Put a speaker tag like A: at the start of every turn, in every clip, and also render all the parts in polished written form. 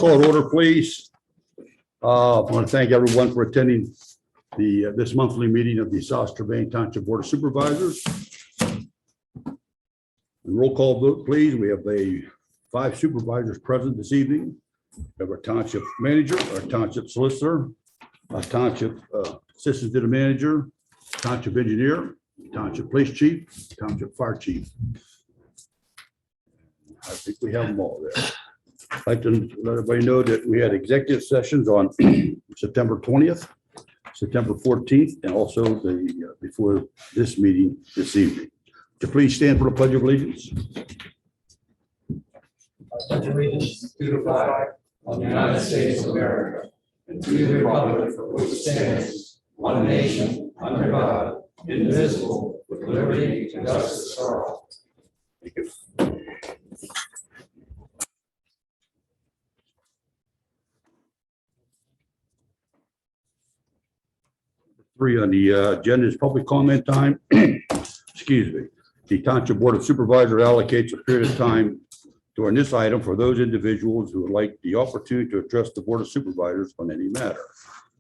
A: call to order, please. I want to thank everyone for attending this monthly meeting of the Strabane Township Board of Supervisors. Roll call vote, please. We have 5 supervisors present this evening. We have our township manager, our township solicitor, our township assistant to the manager, township engineer, township police chief, township fire chief. I think we have them all there. I'd like to let everybody know that we had executive sessions on September 20th, September 14th, and also before this meeting this evening. Would you please stand for the Pledge of Allegiance?
B: I pledge allegiance to the flag of the United States of America and to the republic for which it stands, one nation, under God, indivisible, with liberty and justice for all.
A: Thank you. Three on the agenda is public comment time. Excuse me. The Township Board of Supervisors allocates a period of time during this item for those individuals who would like the opportunity to address the Board of Supervisors on any matter.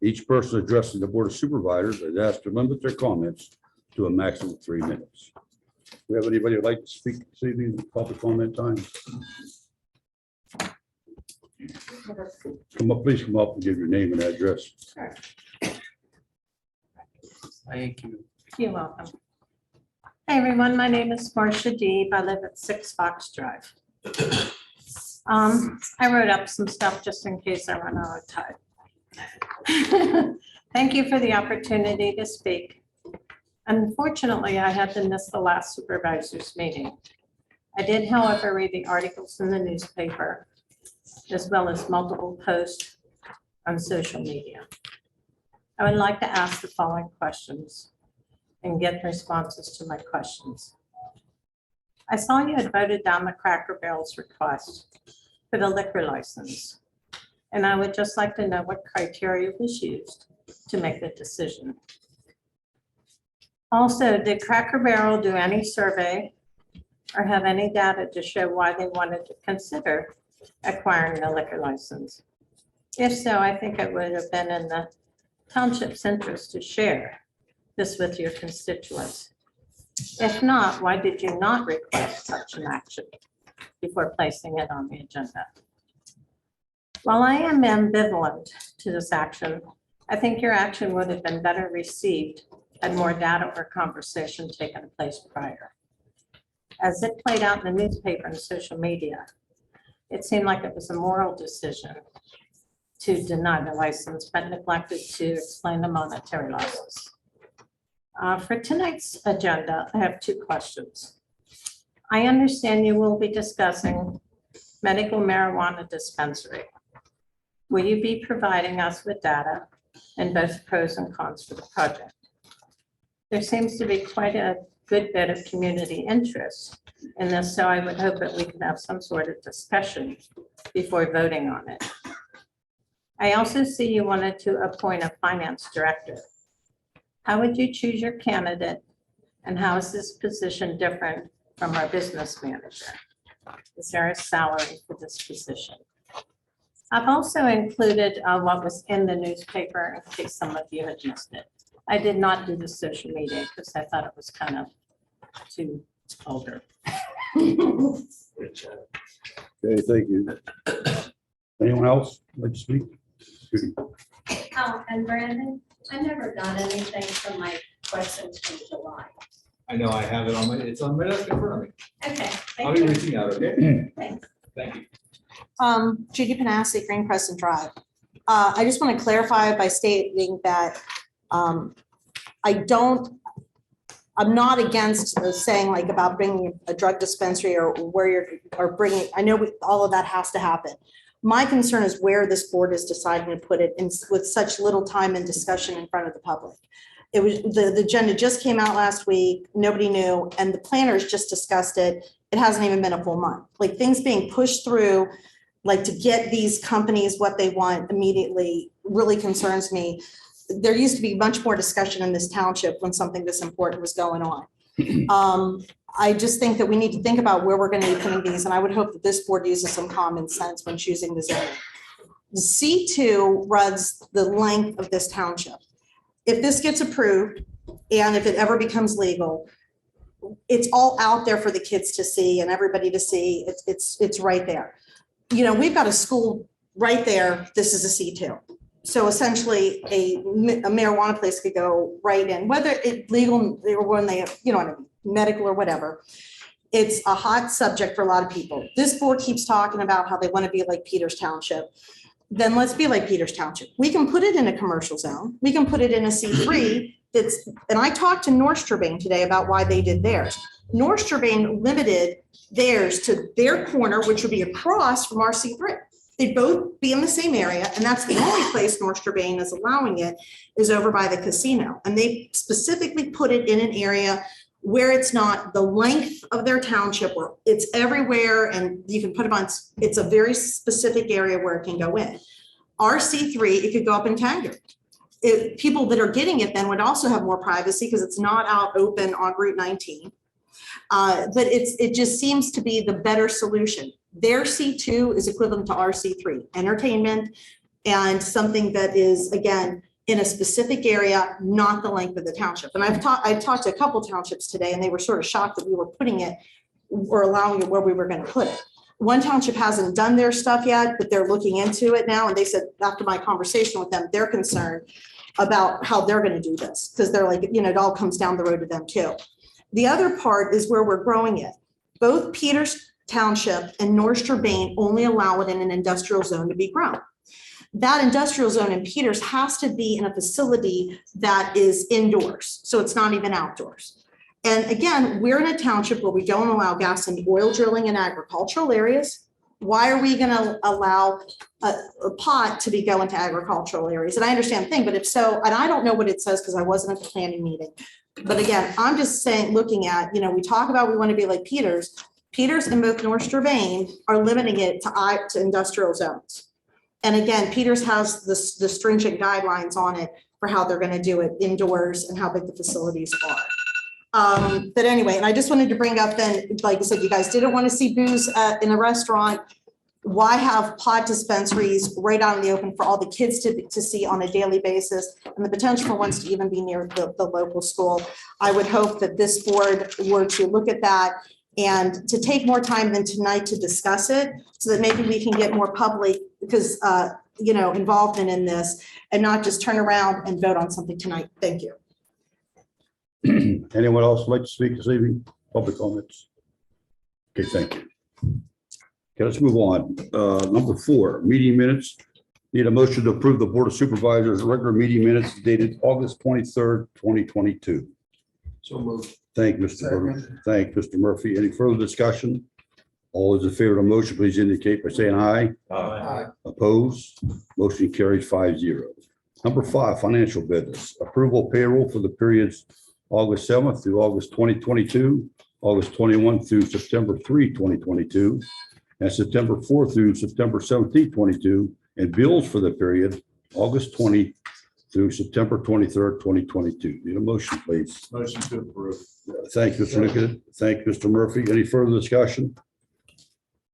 A: Each person addressing the Board of Supervisors is asked to limit their comments to a maximum of 3 minutes. Do we have anybody who'd like to speak this evening in public comment time? Come up, please come up and give your name and address.
C: Sure.
B: Thank you.
C: You're welcome. Hey, everyone, my name is Marcia Deeb. I live at 6 Fox Drive. I wrote up some stuff just in case I run out of time. Thank you for the opportunity to speak. Unfortunately, I had to miss the last supervisors meeting. I did, however, read the articles in the newspaper, as well as multiple posts on social media. I would like to ask the following questions and get responses to my questions. I saw you had voted down the Cracker Barrel's request for the liquor license, and I would just like to know what criteria was used to make the decision. Also, did Cracker Barrel do any survey or have any data to show why they wanted to consider acquiring the liquor license? If so, I think it would have been in the township's interest to share this with your constituents. If not, why did you not request such an action before placing it on the agenda? While I am ambivalent to this action, I think your action would have been better received had more data or conversation taken place prior. As it played out in the newspaper and social media, it seemed like it was a moral decision to deny the license, but neglected to explain the monetary losses. For tonight's agenda, I have 2 questions. I understand you will be discussing medical marijuana dispensary. Will you be providing us with data and both pros and cons for the project? There seems to be quite a good bit of community interest in this, so I would hope that we can have some sort of discussion before voting on it. I also see you wanted to appoint a finance director. How would you choose your candidate, and how is this position different from our business manager? Is there a salary for this position? I've also included what was in the newspaper in case some of you had missed it. I did not do the social media because I thought it was kind of too vulgar.
A: Okay, thank you. Anyone else like to speak? Judy.
D: Oh, and Brandon, I never got anything from my questions from July.
B: I know I have it on it's on my desk in front of me.
D: Okay,
B: I'll
D: thank
B: be
D: you.
B: reaching out, okay?
D: Thanks.
B: Thank you.
E: Judy Panassi, Green Crescent Drive. I just want to clarify by stating that I'm not against saying like about bringing a drug dispensary or where you're bringing, I know all of that has to happen. My concern is where this board is deciding to put it in with such little time and discussion in front of the public. It was the agenda just came out last week. Nobody knew, and the planners just discussed it. It hasn't even been a full month. Like things being pushed through, like to get these companies what they want immediately really concerns me. There used to be much more discussion in this township when something this important was going on. I just think that we need to think about where we're going to be putting these, and I would hope that this board uses some common sense when choosing the zoning. C2 runs the length of this township. If this gets approved, and if it ever becomes legal, it's all out there for the kids to see and everybody to see. It's right there. You know, we've got a school right there. This is a C2. So essentially a marijuana place could go right in, whether it's legal or when they, you know what I mean, medical or whatever. It's a hot subject for a lot of people. This board keeps talking about how they want to be like Peters Township. Then let's be like Peters Township. We can put it in a commercial zone. We can put it in a C3 that's, and I talked to North Strabane today about why they did theirs. North Strabane limited theirs to their corner, which would be across from our C3. They'd both be in the same area, and that's the only place North Strabane is allowing it, is over by the casino. And they specifically put it in an area where it's not the length of their township, where it's everywhere and you can put it on, it's a very specific area where it can go in. Our C3, it could go up in Tanger. People that are getting it then would also have more privacy because it's not out open on Route 19. But it just seems to be the better solution. Their C2 is equivalent to our C3, entertainment and something that is, again, in a specific area, not the length of the township. And I've talked to a couple townships today and they were sort of shocked that we were putting it or allowing it where we were going to put it. One township hasn't done their stuff yet, but they're looking into it now. And they said, after my conversation with them, they're concerned about how they're going to do this because they're like, you know, it all comes down the road to them too. The other part is where we're growing it. Both Peters Township and North Strabane only allow it in an industrial zone to be grown. That industrial zone in Peters has to be in a facility that is indoors, so it's not even outdoors. And again, we're in a township where we don't allow gas and oil drilling in agricultural areas. Why are we going to allow a pot to be going to agricultural areas? And I understand the thing, but if so, and I don't know what it says because I wasn't at the planning meeting. But again, I'm just saying, looking at, you know, we talk about we want to be like Peters. Peters and both North Strabane are limiting it to industrial zones. And again, Peters has the stringent guidelines on it for how they're going to do it indoors and how big the facilities are. But anyway, and I just wanted to bring up then, like I said, you guys didn't want to see booze in a restaurant. Why have pot dispensaries right out in the open for all the kids to see on a daily basis and the potential for ones to even be near the local school? I would hope that this board were to look at that and to take more time than tonight to discuss it so that maybe we can get more public because you know, involvement in this and not just turn around and vote on something tonight. Thank you.
A: Anyone else like to speak this evening? Public comments? Okay, thank you. Okay, let's move on. Number 4, meeting minutes. Need a motion to approve the Board of Supervisors regular meeting minutes dated August 23rd, 2022.
B: So moved.
A: Thank you, Mr. Berman. Thank you, Mr. Murphy. Any further discussion? All those in favor of the motion, please indicate by saying aye.
B: Aye.
A: Opposed? Motion carries 5-0. Number 5, financial business. Approval payroll for the periods August 7th through August 2022, August 21 through September 3, 2022, and September 4 through September 17, 22, and bills for the period August 20 through September 23rd, 2022. Need a motion, please.
B: Motion to approve.
A: Thank you, Mr. Nickett. Thank you, Mr. Murphy. Any further discussion?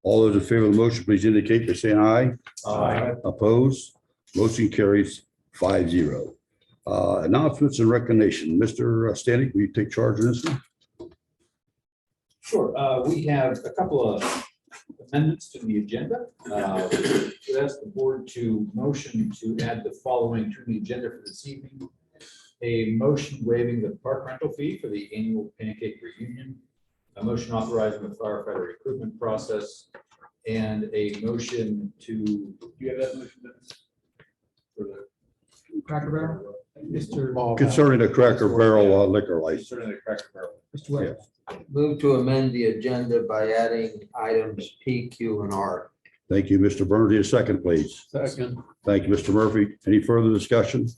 A: All those in favor of the motion, please indicate by saying aye.
B: Aye.
A: Opposed? Motion carries 5-0. Announcements and recognition. Mr. Stanek, will you take charge of this one?
F: Sure. We have a couple of amendments to the agenda. Would ask the board to motion to add the following to the agenda for this evening. A motion waiving the park rental fee for the annual pancake reunion, a motion authorizing the firefighter recruitment process, and a motion to, do you have that motion? For the
B: Cracker Barrel? Mr.
A: Concerning the Cracker Barrel liquor license.
F: concerning the Cracker Barrel.
B: Mr. Webb.
G: Move to amend the agenda by adding items P, Q, and R.
A: Thank you, Mr. Burns. Need a second, please.
B: Second.
A: Thank you, Mr. Murphy. Any further discussion?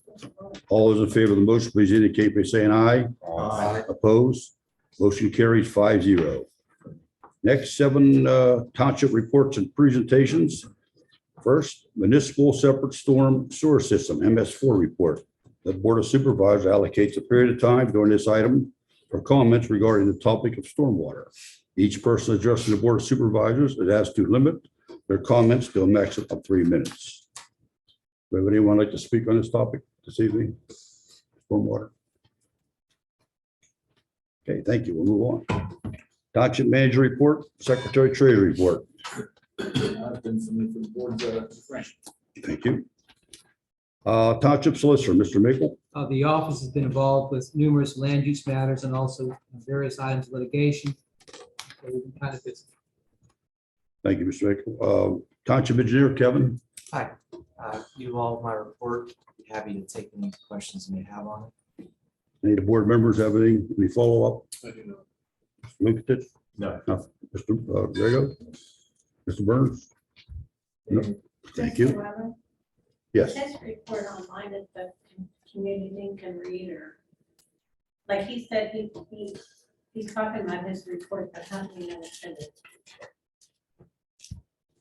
A: All those in favor of the motion, please indicate by saying aye.
G: Aye.
A: Opposed? Motion carries 5-0. Next, 7 township reports and presentations. First, municipal separate storm sewer system, MS4 report. The Board of Supervisors allocates a period of time during this item for comments regarding the topic of stormwater. Each person addressing the Board of Supervisors is asked to limit their comments to a maximum of 3 minutes. Would anyone like to speak on this topic this evening? Stormwater. Okay, thank you. We'll move on. Township manager report, secretary treasurer report.
F: I've been submitted for the board's information.
A: Thank you. Township solicitor, Mr. Mickle.
H: The office has been involved with numerous land use matters and also various items of litigation. So we've been kind of busy.
A: Thank you, Mr. Mickle. Township engineer, Kevin.
I: You all, my report, be happy to take any questions you may have on it.
A: Any of the board members have any follow-up? Look at it.
F: No.
A: Mr. Grego? Mr. Burns? No. Thank you.
D: Mr. Weber,
A: Yes.
D: His report online that the community can read, or, like he said, he's talking about his report, but how do we understand it?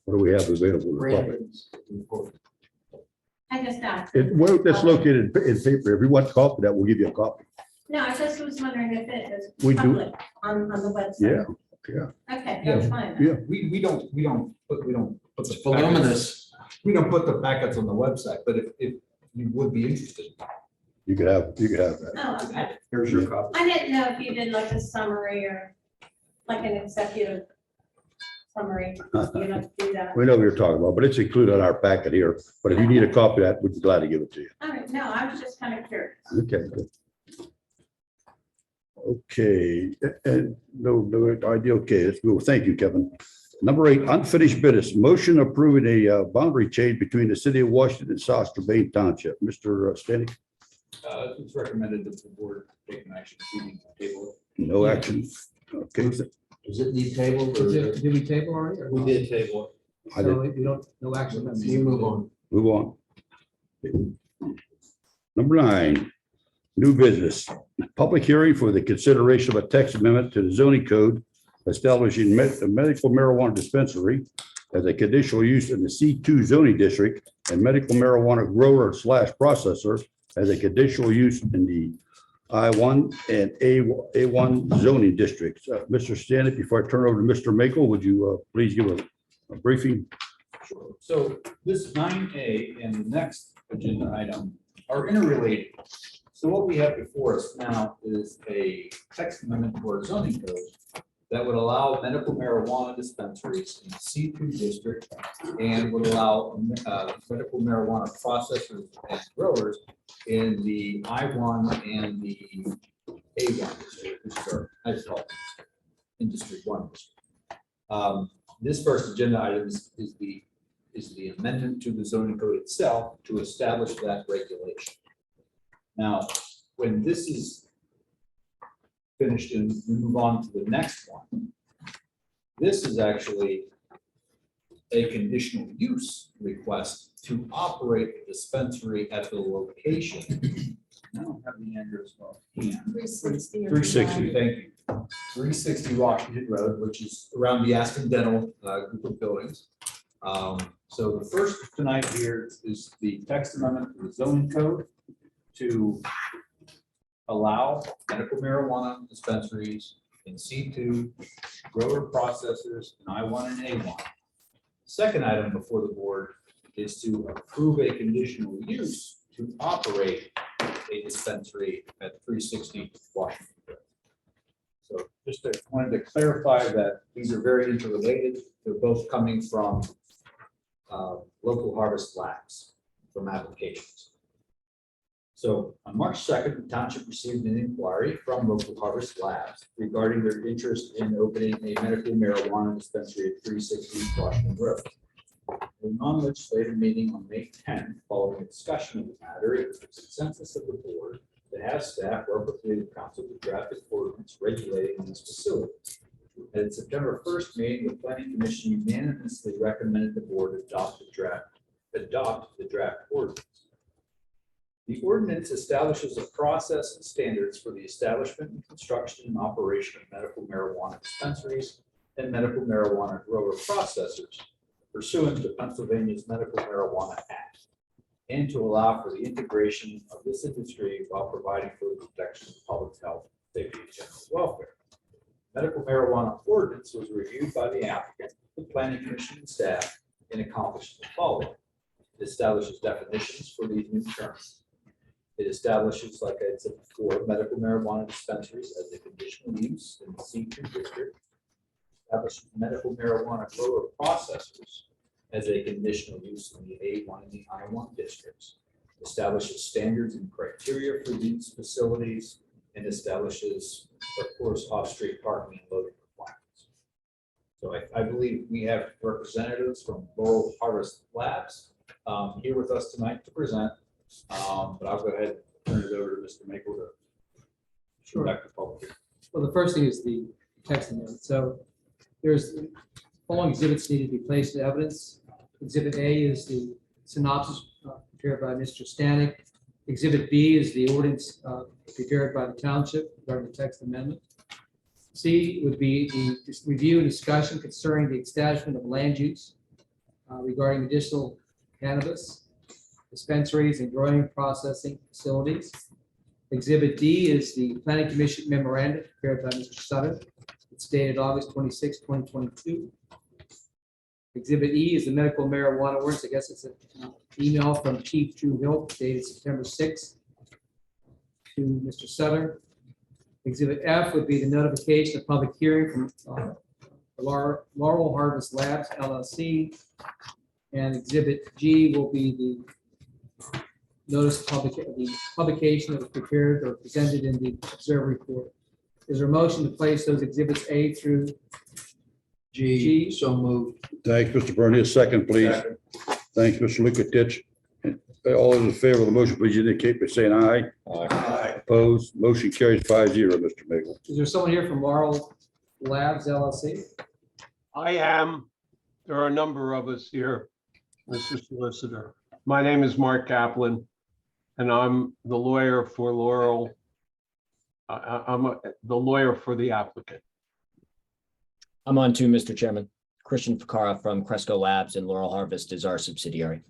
A: What do we have available to the public?
F: Brandon's report.
D: I just asked.
A: Well, that's located in paper. If you want a copy of that, we'll give you a copy.
D: No, I just was wondering if it is
A: We do.
D: public on the website.
A: Yeah.
D: Okay,
F: Yeah.
D: that's fine.
A: Yeah.
F: We don't put the
G: It's
F: packets-
G: voluminous.
F: We don't put the packets on the website, but if you would be interested,
A: You could have that.
D: Oh, okay.
F: here's your copy.
D: I didn't know if you did like a summary or like an executive summary. You don't do that.
A: We know what you're talking about, but it's included in our packet here. But if you need a copy of that, we'd be glad to give it to you.
D: All right, no, I was just kind of curious.
A: Okay, good. Okay, and no idea. Okay, let's go. Thank you, Kevin. Number 8, unfinished business. Motion approving a boundary change between the city of Washington and South Strabane Township. Mr. Stanek,
F: It's recommended that the board take an action to table it.
A: no action. Okay,
G: Does it need tabled or?
H: Did we table already? or
G: We
H: not?
G: did table
A: I did.
H: So we don't, no action.
G: it. We move on.
A: Move on. Number 9, new business. Public hearing for the consideration of a text amendment to the zoning code establishing a medical marijuana dispensary as a conditional use in the C2 zoning district and medical marijuana grower / processor as a conditional use in the I1 and A1 zoning districts. Mr. Stanek, before I turn over to Mr. Makel, would you please give a briefing?
F: Sure. So this 9A and the next agenda item are interrelated. So what we have before us now is a text amendment to our zoning code that would allow medical marijuana dispensaries in the C2 district and would allow medical marijuana processors and growers in the I1 and the A1 district, which are, I just call it Industry 1 district. This first agenda item is the amendment to the zoning code itself to establish that regulation. Now, when this is finished and we move on to the next one, this is actually a conditional use request to operate the dispensary at the location. I don't have the address well.
E: 360.
A: 360.
F: Thank you. 360 Washington Road, which is around the Aspen Dental group of buildings. So the first tonight here is the text amendment to the zoning code to allow medical marijuana dispensaries in C2, grower processors in I1 and A1. Second item before the board is to approve a conditional use to operate a dispensary at 360 Washington Road. So just wanted to clarify that these are very interrelated. They're both coming from local harvest labs from applications. So on March 2nd, the township received an inquiry from Local Harvest Labs regarding their interest in opening a medical marijuana dispensary at 360 Washington Road. A non-legislative meeting on May 10th, following a discussion of the matter, it was the consensus of the board to have staff work with legal counsel to draft an ordinance regulating this facility. At its September 1st meeting, the planning commission unanimously recommended the board adopt the draft ordinance. The ordinance establishes a process and standards for the establishment and construction and operation of medical marijuana dispensaries and medical marijuana grower processors pursuant to Pennsylvania's Medical Marijuana Act, and to allow for the integration of this industry while providing for the protection of public health, safety, and general welfare. Medical marijuana ordinance was reviewed by the applicant, the planning commission, and staff, and accomplished the following. It establishes definitions for these new terms. It establishes, like I said before, medical marijuana dispensaries as a conditional use in the C2 district. Establishes medical marijuana grower processors as a conditional use in the A1 and the I1 districts. Establishes standards and criteria for these facilities and establishes, of course, off-street parking and loading requirements. So I believe we have representatives from Laurel Harvest Labs here with us tonight to present. But I'll go ahead and turn it over to Mr. Makel to conduct the public hearing.
H: Well, the first thing is the text amendment. So there's, the following exhibits need to be placed in evidence. Exhibit A is the synopsis prepared by Mr. Stanek. Exhibit B is the ordinance prepared by the township regarding the text amendment. C would be the review and discussion concerning the establishment of land use regarding medicinal cannabis dispensaries and growing processing facilities. Exhibit D is the planning commission memorandum prepared by Mr. Sutter. It's dated August 26, 2022. Exhibit E is the medical marijuana ordinance. I guess it's an email from Chief Drew Hill dated September 6th to Mr. Sutter. Exhibit F would be the notification of public hearing from Laurel Harvest Labs LLC. And Exhibit G will be the notice of the publication that was prepared or presented in the observer report. Is there a motion to place those exhibits A through
G: G, so moved.
A: Thanks, Mr. Bernier. Second, please. Thanks, Mr. Lukatich. All those in favor of the motion, please indicate by saying aye.
B: Aye.
A: Opposed, motion carries 5-0, Mr. Makel.
H: Is there someone here from Laurel Labs LLC?
J: I am. There are a number of us here, Mr. Solicitor. My name is Mark Kaplan, and I'm the lawyer for Laurel. I'm the lawyer for the applicant.
K: I'm on too, Mr. Chairman. Christian Ficara from Cresco Labs and Laurel Harvest is our subsidiary.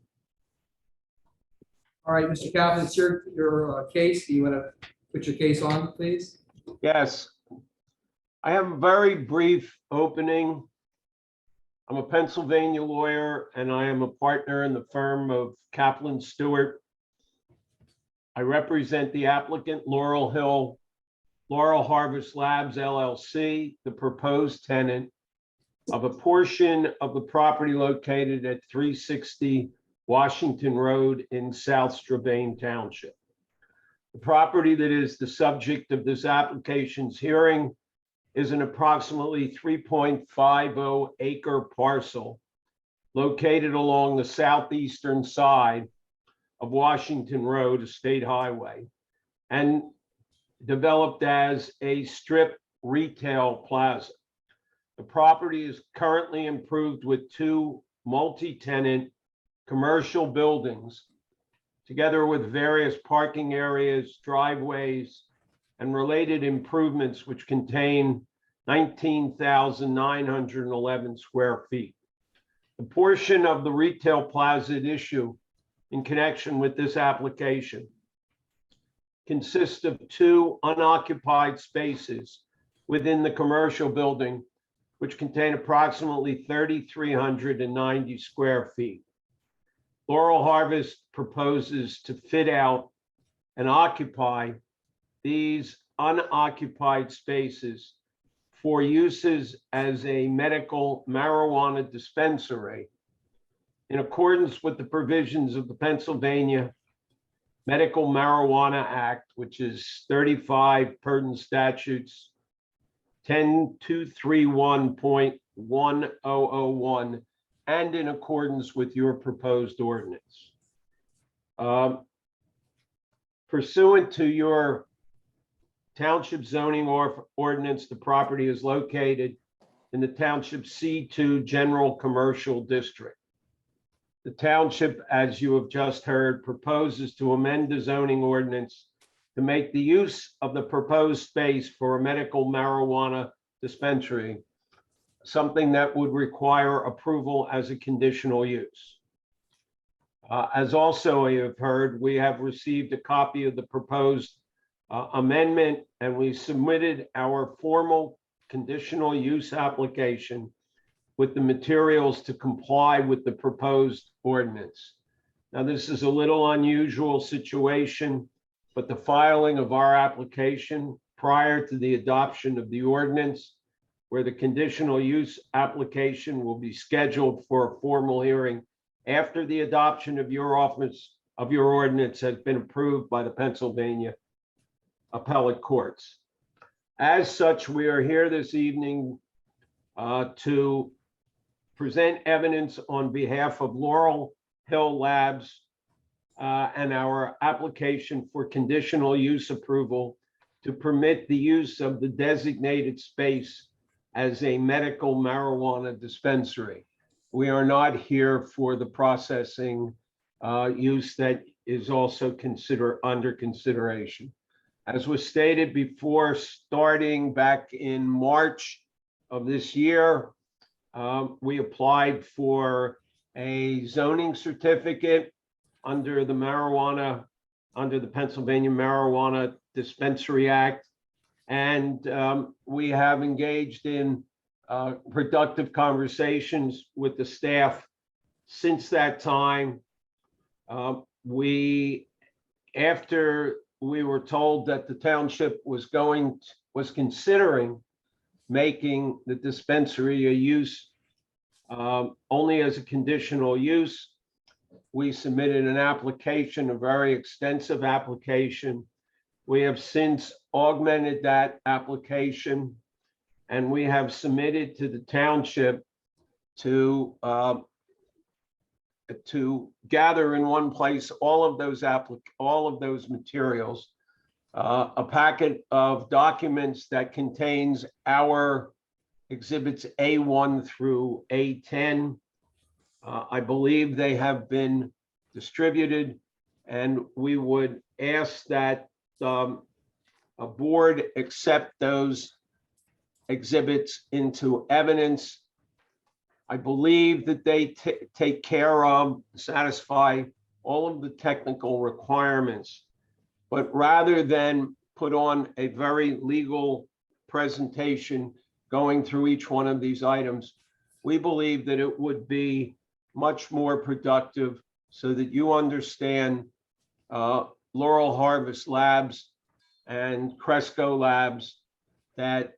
H: All right, Mr. Kaplan, it's your case. Do you want to put your case on, please?
J: Yes. I have a very brief opening. I'm a Pennsylvania lawyer, and I am a partner in the firm of Kaplan Stewart. I represent the applicant, Laurel Harvest Labs LLC, the proposed tenant of a portion of the property located at 360 Washington Road in South Strabane Township. The property that is the subject of this application's hearing is an approximately 3.50 acre parcel located along the southeastern side of Washington Road, a state highway, and developed as a strip retail plaza. The property is currently improved with 2 multi-tenant commercial buildings, together with various parking areas, driveways, and related improvements, which contain 19,911 square feet. The portion of the retail plaza at issue in connection with this application consists of 2 unoccupied spaces within the commercial building, which contain approximately 3,390 square feet. Laurel Harvest proposes to fit out and occupy these unoccupied spaces for uses as a medical marijuana dispensary in accordance with the provisions of the Pennsylvania Medical Marijuana Act, which is 35 pertinent statutes 10231.1001, and in accordance with your proposed ordinance. Pursuant to your township zoning ordinance, the property is located in the township C2 General Commercial District. The township, as you have just heard, proposes to amend the zoning ordinance to make the use of the proposed space for a medical marijuana dispensary something that would require approval as a conditional use. As also you have heard, we have received a copy of the proposed amendment, and we submitted our formal conditional use application with the materials to comply with the proposed ordinance. Now, this is a little unusual situation, but the filing of our application prior to the adoption of the ordinance, where the conditional use application will be scheduled for a formal hearing after the adoption of your ordinance has been approved by the Pennsylvania appellate courts. As such, we are here this evening to present evidence on behalf of Laurel Hill Labs and our application for conditional use approval to permit the use of the designated space as a medical marijuana dispensary. We are not here for the processing use that is also under consideration. As was stated before, starting back in March of this year, we applied for a zoning certificate under the Pennsylvania Marijuana Dispensary Act. And we have engaged in productive conversations with the staff since that time. After we were told that the township was considering making the dispensary a use only as a conditional use, we submitted an application, a very extensive application. We have since augmented that application, and we have submitted to the township to gather in one place all of those materials, a packet of documents that contains our exhibits A1 through A10. I believe they have been distributed, and we would ask that a board accept those exhibits into evidence. I believe that they take care of, satisfy all of the technical requirements. But rather than put on a very legal presentation going through each one of these items, we believe that it would be much more productive so that you understand Laurel Harvest Labs and Cresco Labs, that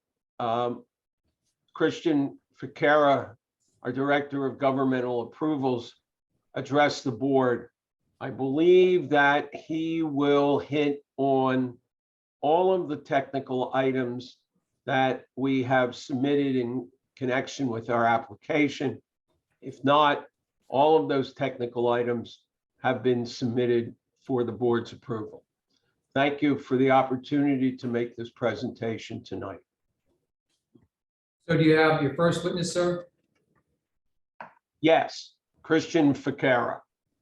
J: Christian Ficara, our Director of Governmental Approvals, addressed the board. I believe that he will hit on all of the technical items that we have submitted in connection with our application. If not, all of those technical items have been submitted for the board's approval. Thank you for the opportunity to make this presentation tonight.
H: So do you have your first witness, sir?
J: Yes, Christian Ficara.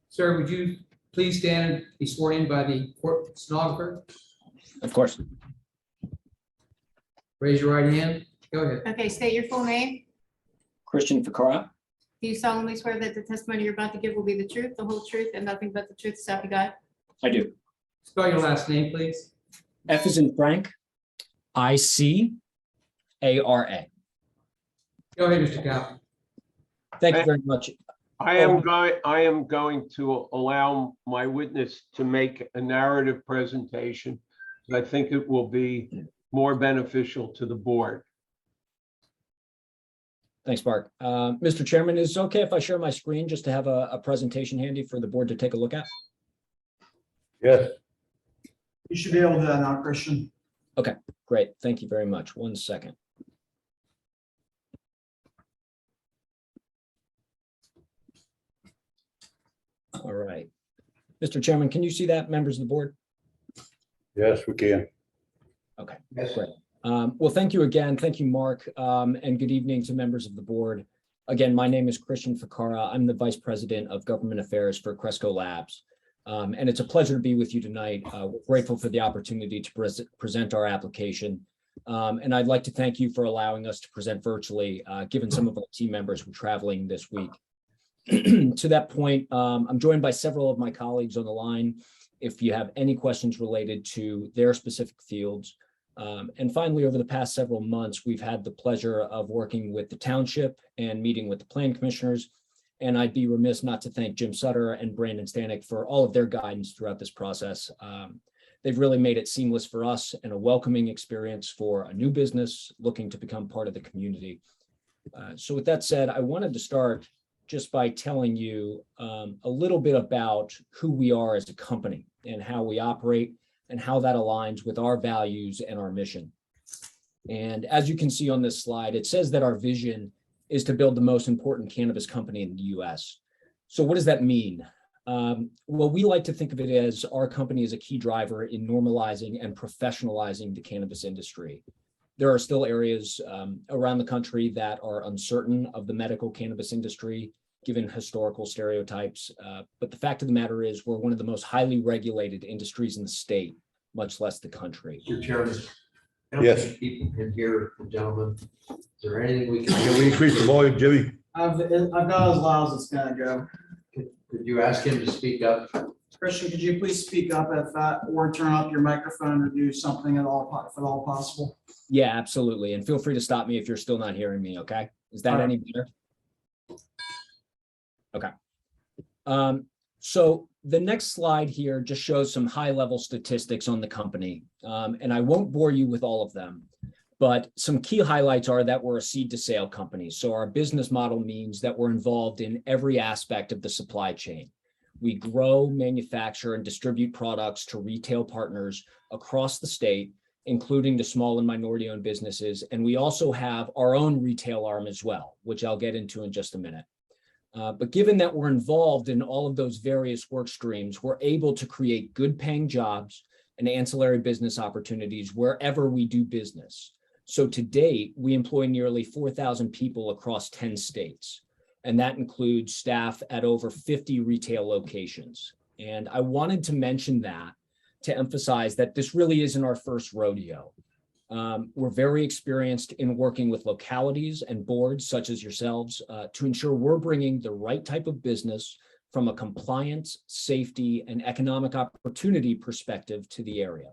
H: Sir, would you please stand and be sworn in by the court stenographer?
K: Of course.
H: Raise your right hand. Go ahead.
L: Okay, state your full name.
K: Christian Ficara.
L: Do you solemnly swear that the testimony you're about to give will be the truth, the whole truth, and nothing but the truth, so help you God?
K: I do.
H: Spell your last name, please.
K: F is in Frank. ICARA.
H: Go ahead, Mr. Kaplan.
K: Thank you very much.
J: I am going to allow my witness to make a narrative presentation. I think it will be more beneficial to the board.
K: Thanks, Mark. Mr. Chairman, is it okay if I share my screen just to have a presentation handy for the board to take a look at?
A: Yes.
B: You should be able to do that now, Christian.
K: Okay, great. Thank you very much. 1 second. All right. Mr. Chairman, can you see that, members of the board?
A: Yes, we can.
K: Okay,
B: Yes.
K: great. Well, thank you again. Thank you, Mark, and good evening to members of the board. Again, my name is Christian Ficara. I'm the Vice President of Government Affairs for Cresco Labs. And it's a pleasure to be with you tonight. We're grateful for the opportunity to present our application. And I'd like to thank you for allowing us to present virtually, given some of our team members were traveling this week. To that point, I'm joined by several of my colleagues on the line if you have any questions related to their specific fields. And finally, over the past several months, we've had the pleasure of working with the township and meeting with the plan commissioners And I'd be remiss not to thank Jim Sutter and Brandon Stanek for all of their guidance throughout this process. They've really made it seamless for us and a welcoming experience for a new business looking to become part of the community. So with that said, I wanted to start just by telling you a little bit about who we are as a company and how we operate and how that aligns with our values and our mission. And as you can see on this slide, it says that our vision is to build the most important cannabis company in the US. So what does that mean? Well, we like to think of it as our company is a key driver in normalizing and professionalizing the cannabis industry. There are still areas around the country that are uncertain of the medical cannabis industry, given historical stereotypes. But the fact of the matter is we're one of the most highly regulated industries in the state, much less the country.
G: Mr. Chairman. I don't
A: Yes.
G: think people can hear the gentleman. Is there anything we
A: Can
G: can,
A: we increase the volume, Jimmy?
M: I've got as loud as it's gonna go.
G: could you ask him to speak up?
M: Christian, could you please speak up if that, or turn up your microphone or do something at all, if at all possible?
K: Yeah, absolutely. And feel free to stop me if you're still not hearing me, okay? Is that any better? Okay. So the next slide here just shows some high-level statistics on the company. And I won't bore you with all of them, but some key highlights are that we're a seed to sale company. So our business model means that we're involved in every aspect of the supply chain. We grow, manufacture, and distribute products to retail partners across the state, including the small and minority-owned businesses. And we also have our own retail arm as well, which I'll get into in just a minute. But given that we're involved in all of those various work streams, we're able to create good paying jobs and ancillary business opportunities wherever we do business. So to date, we employ nearly 4,000 people across 10 states, and that includes staff at over 50 retail locations. And I wanted to mention that to emphasize that this really isn't our first rodeo. We're very experienced in working with localities and boards such as yourselves to ensure we're bringing the right type of business from a compliance, safety, and economic opportunity perspective to the area.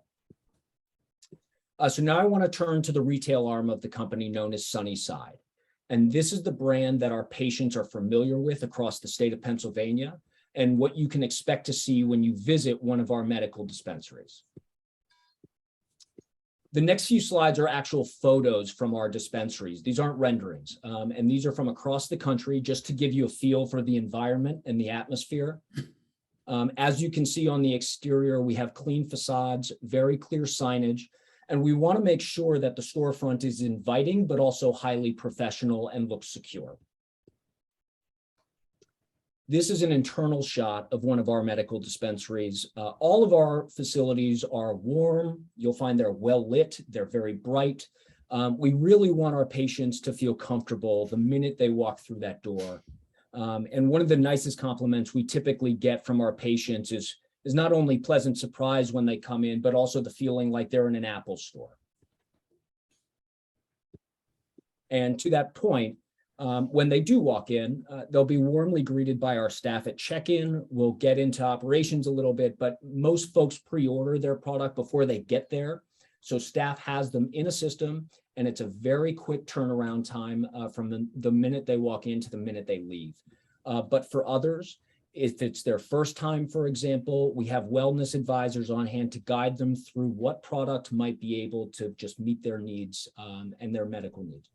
K: So now I want to turn to the retail arm of the company known as Sunnyside. And this is the brand that our patients are familiar with across the state of Pennsylvania and what you can expect to see when you visit one of our medical dispensaries. The next few slides are actual photos from our dispensaries. These aren't renderings, and these are from across the country just to give you a feel for the environment and the atmosphere. As you can see on the exterior, we have clean facades, very clear signage, and we want to make sure that the storefront is inviting, but also highly professional and looks secure. This is an internal shot of one of our medical dispensaries. All of our facilities are warm. You'll find they're well lit. They're very bright. We really want our patients to feel comfortable the minute they walk through that door. And one of the nicest compliments we typically get from our patients is not only pleasant surprise when they come in, but also the feeling like they're in an Apple store. And to that point, when they do walk in, they'll be warmly greeted by our staff at check-in. We'll get into operations a little bit, but most folks pre-order their product before they get there. So staff has them in a system, and it's a very quick turnaround time from the minute they walk in to the minute they leave. But for others, if it's their first time, for example, we have wellness advisors on hand to guide them through what product might be able to just meet their needs and their medical needs.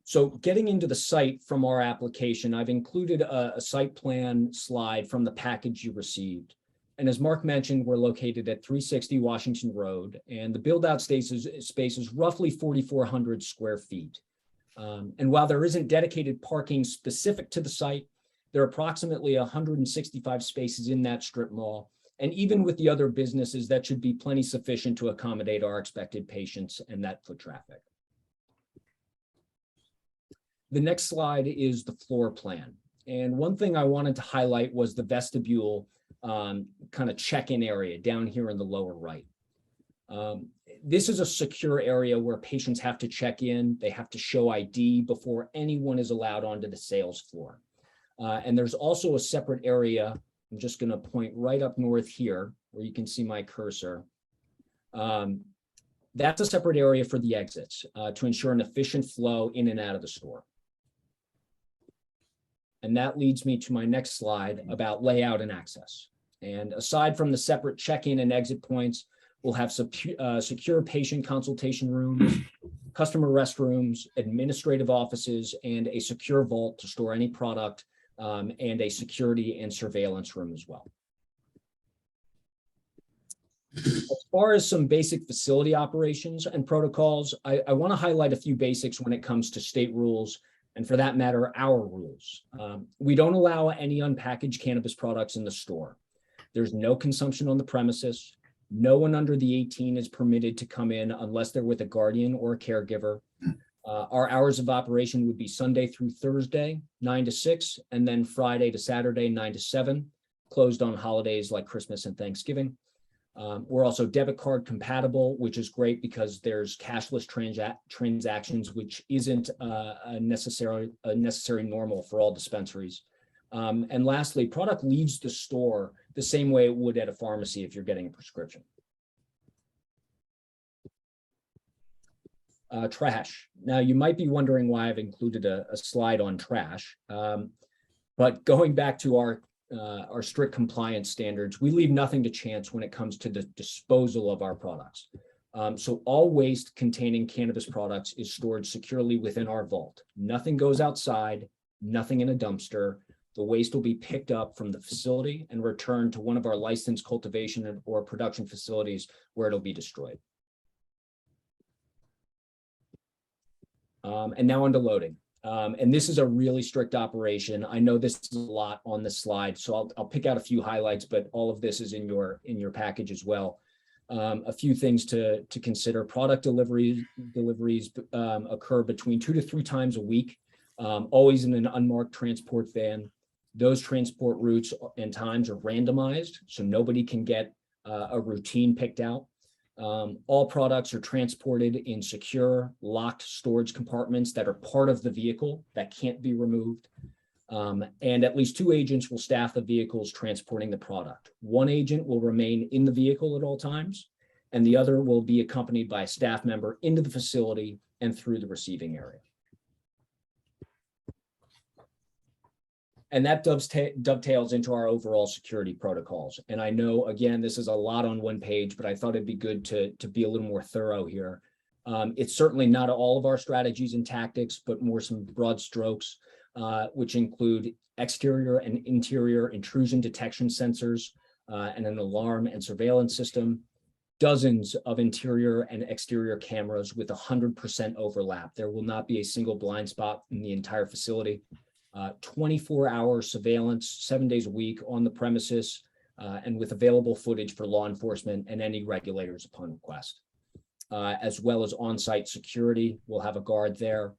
K: So getting into the site from our application, I've included a site plan slide from the package you received. And as Mark mentioned, we're located at 360 Washington Road, and the build-out space is roughly 4,400 square feet. And while there isn't dedicated parking specific to the site, there are approximately 165 spaces in that strip mall. And even with the other businesses, that should be plenty sufficient to accommodate our expected patients and that foot traffic. The next slide is the floor plan. And one thing I wanted to highlight was the vestibule kind of check-in area down here in the lower right. This is a secure area where patients have to check in. They have to show ID before anyone is allowed onto the sales floor. And there's also a separate area. I'm just going to point right up north here where you can see my cursor. That's a separate area for the exits to ensure an efficient flow in and out of the store. And that leads me to my next slide about layout and access. And aside from the separate check-in and exit points, we'll have secure patient consultation rooms, customer restrooms, administrative offices, and a secure vault to store any product, and a security and surveillance room as well. As far as some basic facility operations and protocols, I want to highlight a few basics when it comes to state rules, and for that matter, our rules. We don't allow any unpackaged cannabis products in the store. There's no consumption on the premises. No one under the 18 is permitted to come in unless they're with a guardian or a caregiver. Our hours of operation would be Sunday through Thursday, 9 to 6, and then Friday to Saturday, 9 to 7, closed on holidays like Christmas and Thanksgiving. We're also debit card compatible, which is great because there's cashless transactions, which isn't a necessary normal for all dispensaries. And lastly, product leaves the store the same way it would at a pharmacy if you're getting a prescription. Trash. Now, you might be wondering why I've included a slide on trash, but going back to our strict compliance standards, we leave nothing to chance when it comes to the disposal of our products. So all waste containing cannabis products is stored securely within our vault. Nothing goes outside, nothing in a dumpster. The waste will be picked up from the facility and returned to one of our licensed cultivation or production facilities where it'll be destroyed. And now on to loading. And this is a really strict operation. I know this is a lot on this slide, so I'll pick out a few highlights, but all of this is in your package as well. A few things to consider. Product deliveries occur between 2 to 3 times a week, always in an unmarked transport van. Those transport routes and times are randomized, so nobody can get a routine picked out. All products are transported in secure, locked storage compartments that are part of the vehicle that can't be removed. And at least 2 agents will staff the vehicles transporting the product. 1 agent will remain in the vehicle at all times, and the other will be accompanied by a staff member into the facility and through the receiving area. And that dovetails into our overall security protocols. And I know, again, this is a lot on one page, but I thought it'd be good to be a little more thorough here. It's certainly not all of our strategies and tactics, but more some broad strokes, which include exterior and interior intrusion detection sensors, and an alarm and surveillance system, dozens of interior and exterior cameras with 100% overlap. There will not be a single blind spot in the entire facility. 24-hour surveillance, 7 days a week on the premises, and with available footage for law enforcement and any regulators upon request, as well as on-site security. We'll have a guard there,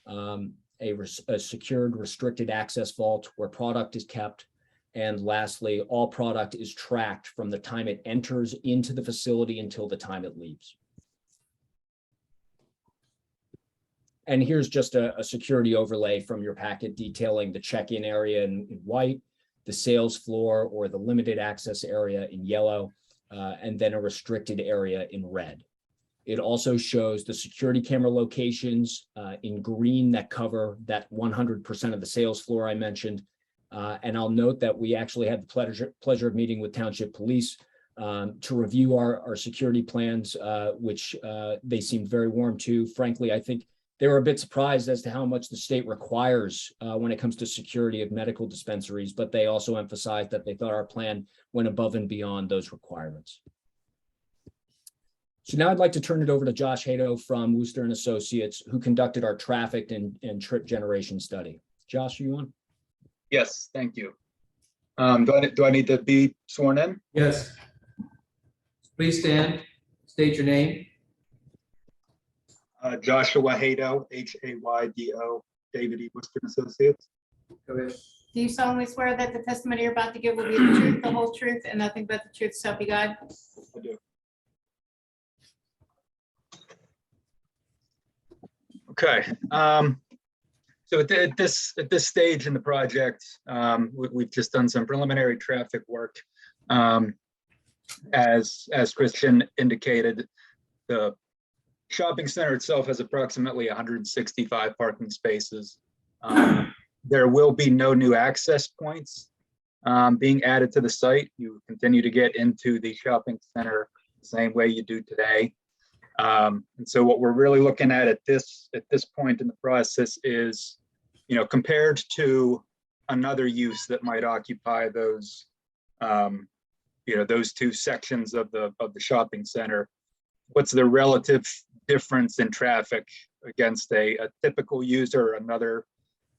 K: a secured restricted access vault where product is kept. And lastly, all product is tracked from the time it enters into the facility until the time it leaves. And here's just a security overlay from your packet detailing the check-in area in white, the sales floor or the limited access area in yellow, and then a restricted area in red. It also shows the security camera locations in green that cover that 100% of the sales floor I mentioned. And I'll note that we actually had the pleasure of meeting with Township Police to review our security plans, which they seemed very warm to. Frankly, I think they were a bit surprised as to how much the state requires when it comes to security of medical dispensaries, but they also emphasized that they thought our plan went above and beyond those requirements. So now I'd like to turn it over to Josh Hato from Wooster and Associates, who conducted our traffic and trip generation study. Josh, are you on?
N: Yes, thank you. Do I need to be sworn in?
H: Yes. Please stand, state your name.
N: Joshua Haydo, Haydo, David E. Wooster Associates.
H: Go ahead.
L: Do you solemnly swear that the testimony you're about to give will be the truth, the whole truth, and nothing but the truth, so help you God?
N: I do. Okay. So at this stage in the project, we've just done some preliminary traffic work. As Christian indicated, the shopping center itself has approximately 165 parking spaces. There will be no new access points being added to the site. You continue to get into the shopping center the same way you do today. And so what we're really looking at this point in the process is, you know, compared to another use that might occupy those, you know, those two sections of the shopping center, what's the relative difference in traffic against a typical user or another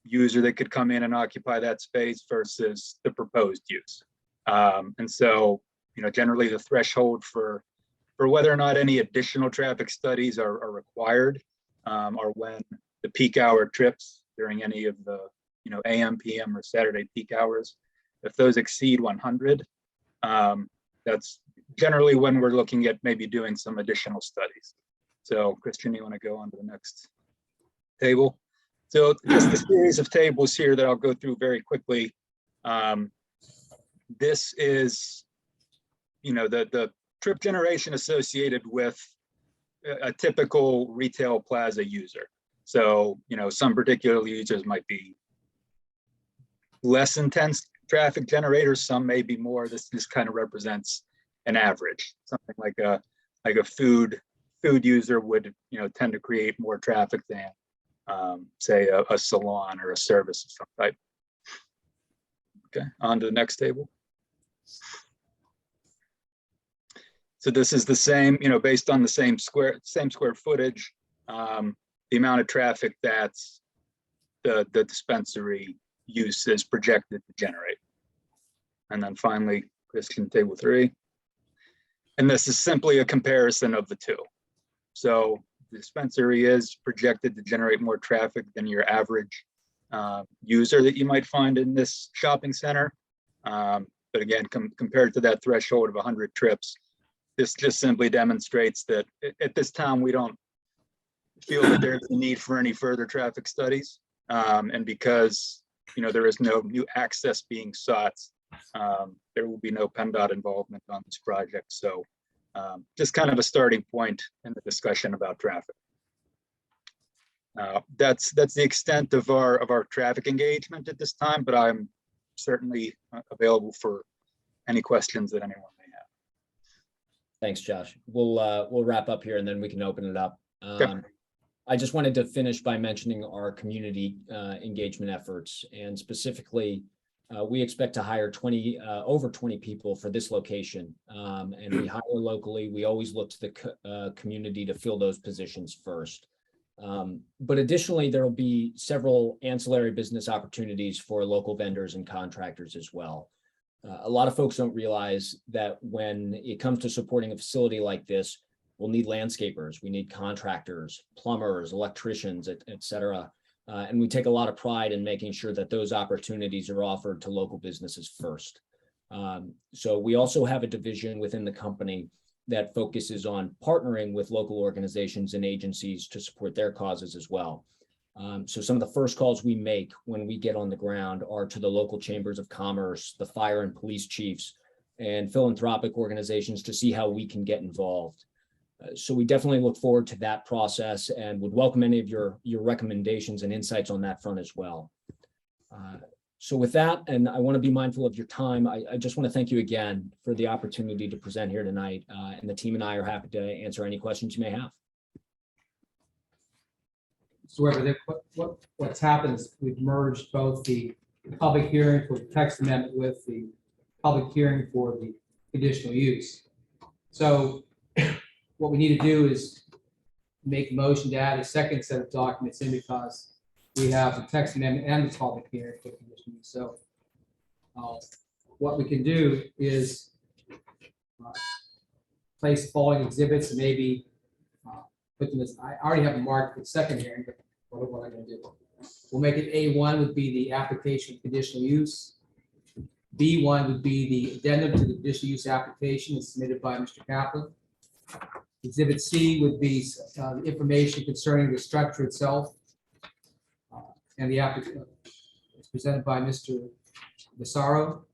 N: user that could come in and occupy that space versus the proposed use. And so, you know, generally the threshold for whether or not any additional traffic studies are required are when the peak hour trips during any of the, you know, AM, PM, or Saturday peak hours, if those exceed 100, that's generally when we're looking at maybe doing some additional studies. So Christian, you want to go on to the next table? So just a series of tables here that I'll go through very quickly. This is, you know, the trip generation associated with a typical retail plaza user. So, you know, some particular users might be less intense traffic generators, some may be more. This kind of represents an average. Something like a food user would, you know, tend to create more traffic than say a salon or a service of some type. Okay, on to the next table. So this is the same, you know, based on the same square footage, the amount of traffic that the dispensary use is projected to generate. And then finally, Christian, table 3. And this is simply a comparison of the two. So the dispensary is projected to generate more traffic than your average user that you might find in this shopping center. But again, compared to that threshold of 100 trips, this just simply demonstrates that at this time, we don't feel that there's a need for any further traffic studies. And because, you know, there is no new access being sought, there will be no PennDOT involvement on this project. So just kind of a starting point in the discussion about traffic. That's the extent of our traffic engagement at this time, but I'm certainly available for any questions that anyone may have.
K: Thanks, Josh. We'll wrap up here and then we can open it up.
N: Okay.
K: I just wanted to finish by mentioning our community engagement efforts, and specifically, we expect to hire over 20 people for this location, and we hire locally. We always look to the community to fill those positions first. But additionally, there will be several ancillary business opportunities for local vendors and contractors as well. A lot of folks don't realize that when it comes to supporting a facility like this, we'll need landscapers, we need contractors, plumbers, electricians, et cetera. And we take a lot of pride in making sure that those opportunities are offered to local businesses first. So we also have a division within the company that focuses on partnering with local organizations and agencies to support their causes as well. So some of the first calls we make when we get on the ground are to the local chambers of commerce, the fire and police chiefs, and philanthropic organizations to see how we can get involved. So we definitely look forward to that process and would welcome any of your recommendations and insights on that front as well. So with that, and I want to be mindful of your time, I just want to thank you again for the opportunity to present here tonight. And the team and I are happy to answer any questions you may have.
H: So what's happened is we've merged both the public hearing for the text amendment with the public hearing for the conditional use. So what we need to do is make a motion to add a second set of documents in, because we have the text amendment and the public hearing for conditional use. So what we can do is place the following exhibits and maybe put them as, I already have a mark for the second hearing, but what am I going to do? We'll make it A1 would be the application of conditional use. B1 would be the addendum to the conditional use application submitted by Mr. Kaplan. Exhibit C would be the information concerning the structure itself. And the applicant is presented by Mr. Massaro.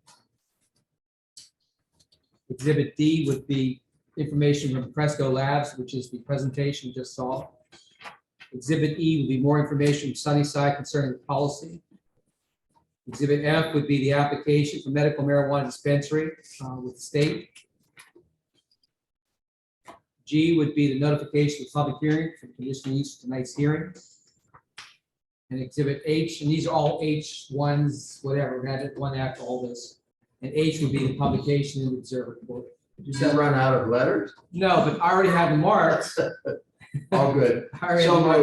H: Exhibit D would be information from Cresco Labs, which is the presentation just saw. Exhibit E would be more information from Sunnyside concerning the policy. Exhibit F would be the application for medical marijuana dispensary with the state. G would be the notification of public hearing for conditional use of tonight's hearing. And exhibit H, and these are all H1s, whatever, we added one after all this. And H would be the publication in the Observer Report.
G: Did you run out of letters?
H: No, but I already have the marks.
G: All good.
H: I already have
G: So
H: the marks.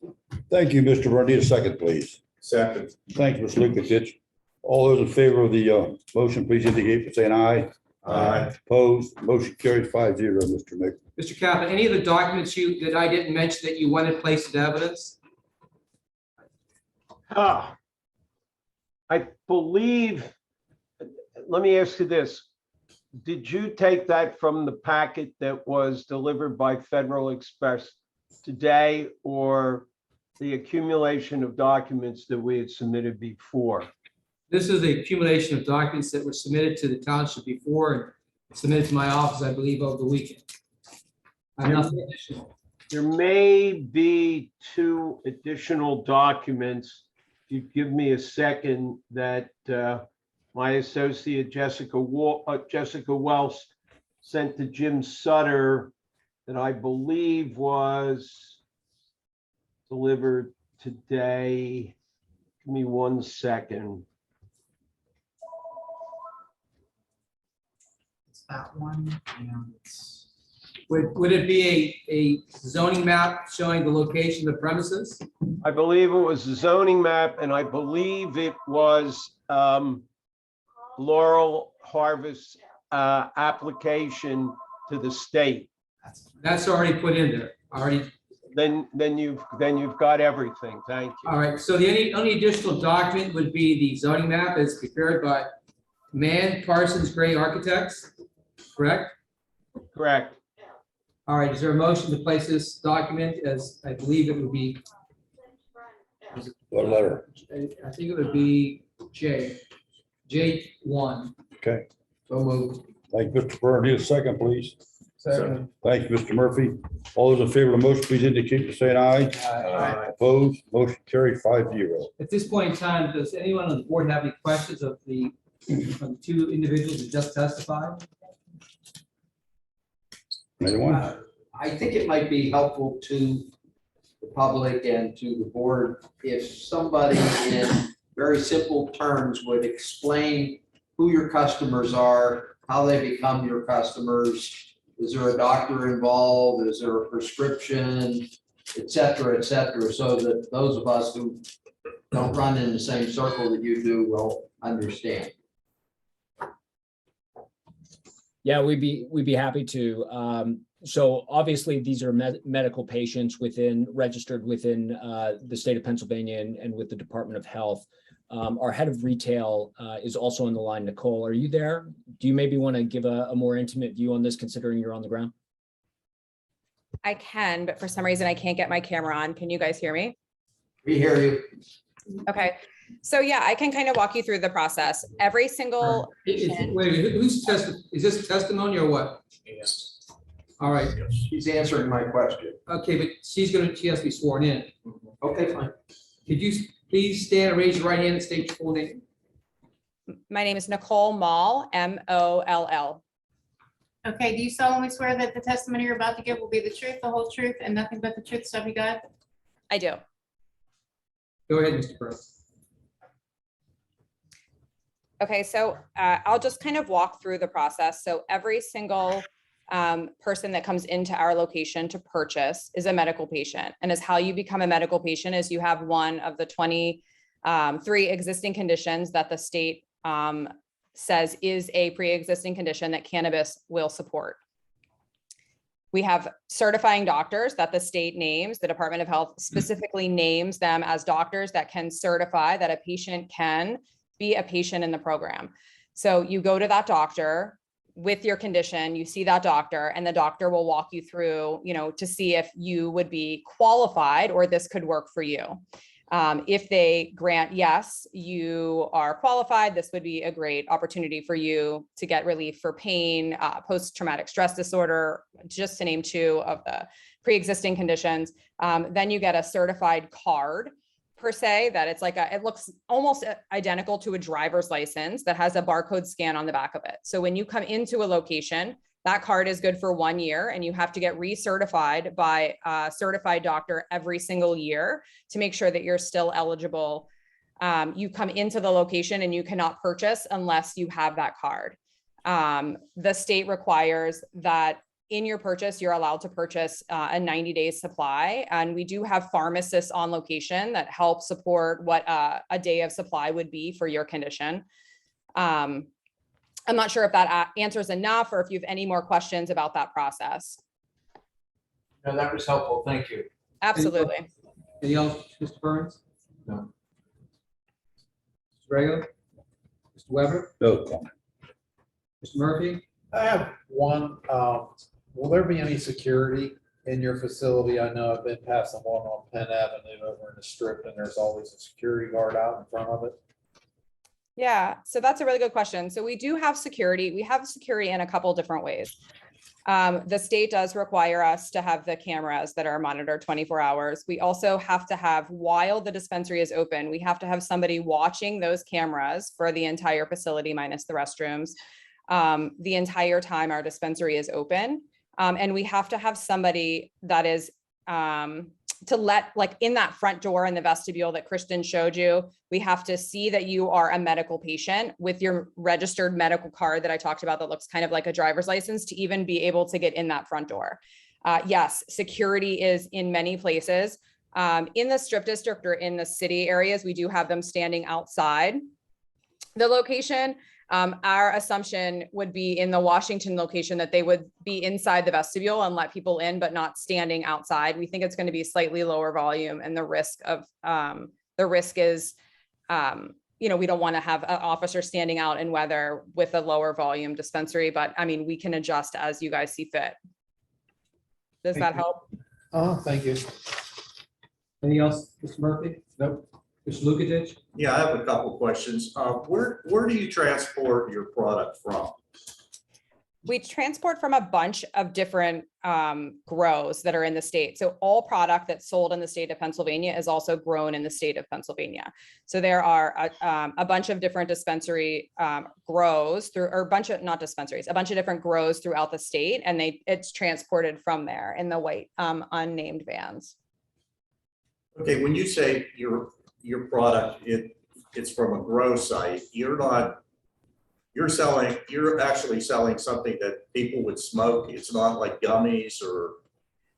G: moved.
A: Thank you, Mr. Burr. Need a second, please.
J: Second.
A: Thank you, Mr. Lukasich. All those in favor of the motion, please indicate by saying aye.
J: Aye.
A: Opposed, motion carries 5-0, Mr. Nick.
H: Mr. Kaplan, any of the documents that I didn't mention that you wanted placed in evidence?
J: I believe, let me ask you this. Did you take that from the packet that was delivered by Federal Express today, or the accumulation of documents that we had submitted before?
H: This is the accumulation of documents that were submitted to the township before and submitted to my office, I believe, over the weekend. I have nothing additional.
J: There may be 2 additional documents. If you give me a second, that my associate Jessica Wells sent to Jim Sutter, that I believe was delivered today. Give me 1 second.
M: It's that one, and
H: Would it be a zoning map showing the location of the premises?
J: I believe it was a zoning map, and I believe it was Laurel Harvest application to the state.
H: That's already put in there, already.
J: Then you've got everything. Thank you.
H: All right, so the only additional document would be the zoning map as prepared by Mann Parsons Gray Architects, correct?
J: Correct.
H: All right, is there a motion to place this document as, I believe it would be,
A: What letter?
H: I think it would be J1.
A: Okay.
G: So moved.
A: Thank you, Mr. Burr. Need a second, please.
H: Second.
A: Thank you, Mr. Murphy. All those in favor of the motion, please indicate by saying aye.
J: Aye.
A: Opposed, motion carried 5-0.
H: At this point in time, does anyone on the board have any questions of the 2 individuals who just testified?
A: Anyone?
G: I think it might be helpful to the public and to the board if somebody in very simple terms would explain who your customers are, how they become your customers. Is there a doctor involved? Is there a prescription, et cetera, so that those of us who don't run in the same circle that you do will understand.
K: Yeah, we'd be happy to. So obviously, these are medical patients registered within the state of Pennsylvania and with the Department of Health. Our head of retail is also on the line. Nicole, are you there? Do you maybe want to give a more intimate view on this, considering you're on the ground?
O: I can, but for some reason I can't get my camera on. Can you guys hear me?
G: We hear you.
O: Okay. So yeah, I can kind of walk you through the process. Every single patient.
H: Wait, who's is this testimony or what?
J: Yes.
H: All right,
G: She's answering my question.
H: okay, but she has to be sworn in.
G: Okay, fine.
H: Could you please stand and raise your right hand and state your full name?
O: My name is Nicole Moll, M-O-L-L.
L: Okay, do you solemnly swear that the testimony you're about to give will be the truth, the whole truth, and nothing but the truth, so help you God?
O: I do.
H: Go ahead, Mr. Burrow.
O: Okay, so I'll just kind of walk through the process. So every single person that comes into our location to purchase is a medical patient. And as how you become a medical patient is you have one of the 23 existing conditions that the state says is a pre-existing condition that cannabis will support. We have certifying doctors that the state names, the Department of Health specifically names them as doctors that can certify that a patient can be a patient in the program. So you go to that doctor with your condition, you see that doctor, and the doctor will walk you through, to see if you would be qualified or this could work for you. If they grant, yes, you are qualified, this would be a great opportunity for you to get relief for pain, post-traumatic stress disorder, just to name 2 of the pre-existing conditions. Then you get a certified card per se, that it's like it looks almost identical to a driver's license that has a barcode scan on the back of it. So when you come into a location, that card is good for 1 year, and you have to get recertified by a certified doctor every single year to make sure that you're still eligible. You come into the location and you cannot purchase unless you have that card. The state requires that in your purchase, you're allowed to purchase a 90-day supply. And we do have pharmacists on location that help support what a day of supply would be for your condition. I'm not sure if that answers enough or if you have any more questions about that process.
F: No, that was helpful. Thank you.
O: Absolutely.
H: Anything else, Mr. Burns?
F: No.
H: Mr. Rego? Mr. Weber?
A: No comment.
H: Mr. Murphy?
P: I have one, will there be any security in your facility? I know I've been passing one on Penn Avenue over in the Strip, and there's always a security guard out in front of it.
O: Yeah, so that's a really good question. So we do have security. We have security in a couple different ways. The state does require us to have the cameras that are monitored 24 hours. We also have to have, while the dispensary is open, we have to have somebody watching those cameras for the entire facility minus the restrooms, the entire time our dispensary is open. And we have to have somebody that is to let, like in that front door in the vestibule that Kristen showed you, we have to see that you are a medical patient with your registered medical card that I talked about that looks kind of like a driver's license to even be able to get in that front door. Yes, security is in many places. In the Strip District or in the city areas, we do have them standing outside the location. Our assumption would be in the Washington location that they would be inside the vestibule and let people in, but not standing outside. We think it's going to be slightly lower volume, and the risk is, we don't want to have an officer standing out in weather with a lower volume dispensary, but I mean, we can adjust as you guys see fit. Does that help?
P: Oh, thank you.
H: Anything else, Mr. Murphy?
P: Nope.
H: Mr. Lukasich?
B: Yeah, I have a couple questions. Where do you transport your product from?
O: We transport from a bunch of different grows that are in the state. So all product that's sold in the state of Pennsylvania is also grown in the state of Pennsylvania. So there are a bunch of different dispensary grows through, or a bunch of, not dispensaries, a bunch of different grows throughout the state, and it's transported from there in the white unnamed vans.
B: Okay, when you say your product, it's from a grow site, you're actually selling something that people would smoke. It's not like gummies or.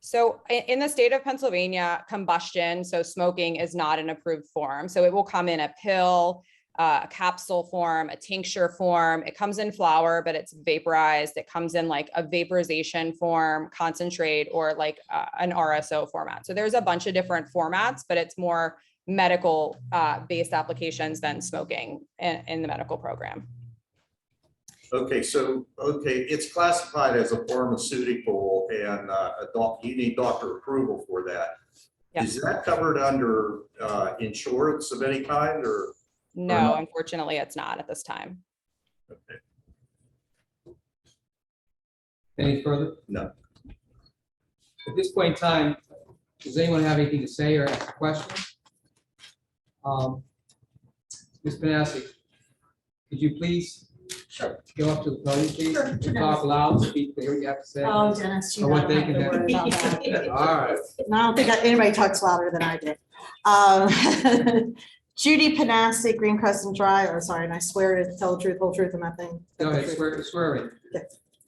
O: So in the state of Pennsylvania, combustion, so smoking is not an approved form. So it will come in a pill, a capsule form, a tincture form. It comes in flour, but it's vaporized. It comes in like a vaporization form, concentrate, or like an RSO format. So there's a bunch of different formats, but it's more medical based applications than smoking in the medical program.
B: Okay, so, it's classified as a pharmaceutical, and you need doctor approval for that.
O: Yeah.
B: Is that covered under insurance of any kind, or?
O: No, unfortunately, it's not at this time.
B: Okay.
H: Any further?
B: No.
H: At this point in time, does anyone have anything to say or ask a question? Ms. Panassi, could you please go up to the podium, please?
E: Sure,
H: And talk loud, speak, to hear what you have to say.
E: Oh, Dennis, you
H: Or what
E: don't
H: they
E: have
H: can
E: to
H: have.
E: worry about that.
H: All right.
E: No, I don't think anybody talks louder than I do. Judy Panassi, Green Crescent Drive, oh, sorry, and I swear to tell the truth, whole truth, and nothing. but
H: Go
E: the
H: ahead,
E: truth.
H: swear in.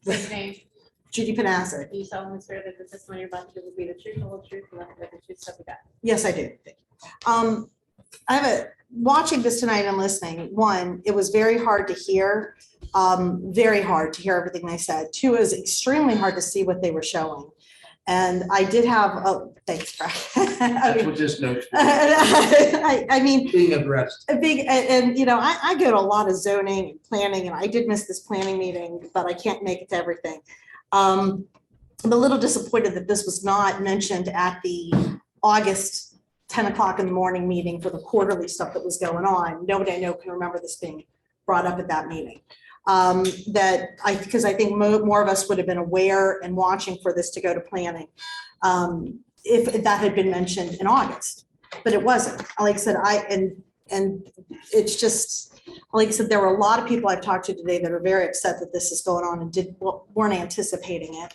L: What's your name?
E: Judy Panassi.
L: Do you solemnly swear that the testimony you're about to give will be the truth, the whole truth, and nothing but the truth, so help you God?
E: Yes, I do. Thank you. Watching this tonight and listening, one, it was very hard to hear, very hard to hear everything they said. Two, it was extremely hard to see what they were showing. And I did have, oh, thanks, Brad.
G: That's what this note.
E: I mean,
G: Being addressed.
E: And I go to a lot of zoning and planning, and I did miss this planning meeting, but I can't make it to everything. I'm a little disappointed that this was not mentioned at the August 10 o'clock in the morning meeting for the quarterly stuff that was going on. Nobody I know can remember this being brought up at that meeting. Because I think more of us would have been aware and watching for this to go to planning if that had been mentioned in August. but it wasn't. Like I said, and it's just, like I said, there were a lot of people I've talked to today that are very upset that this is going on and weren't anticipating it.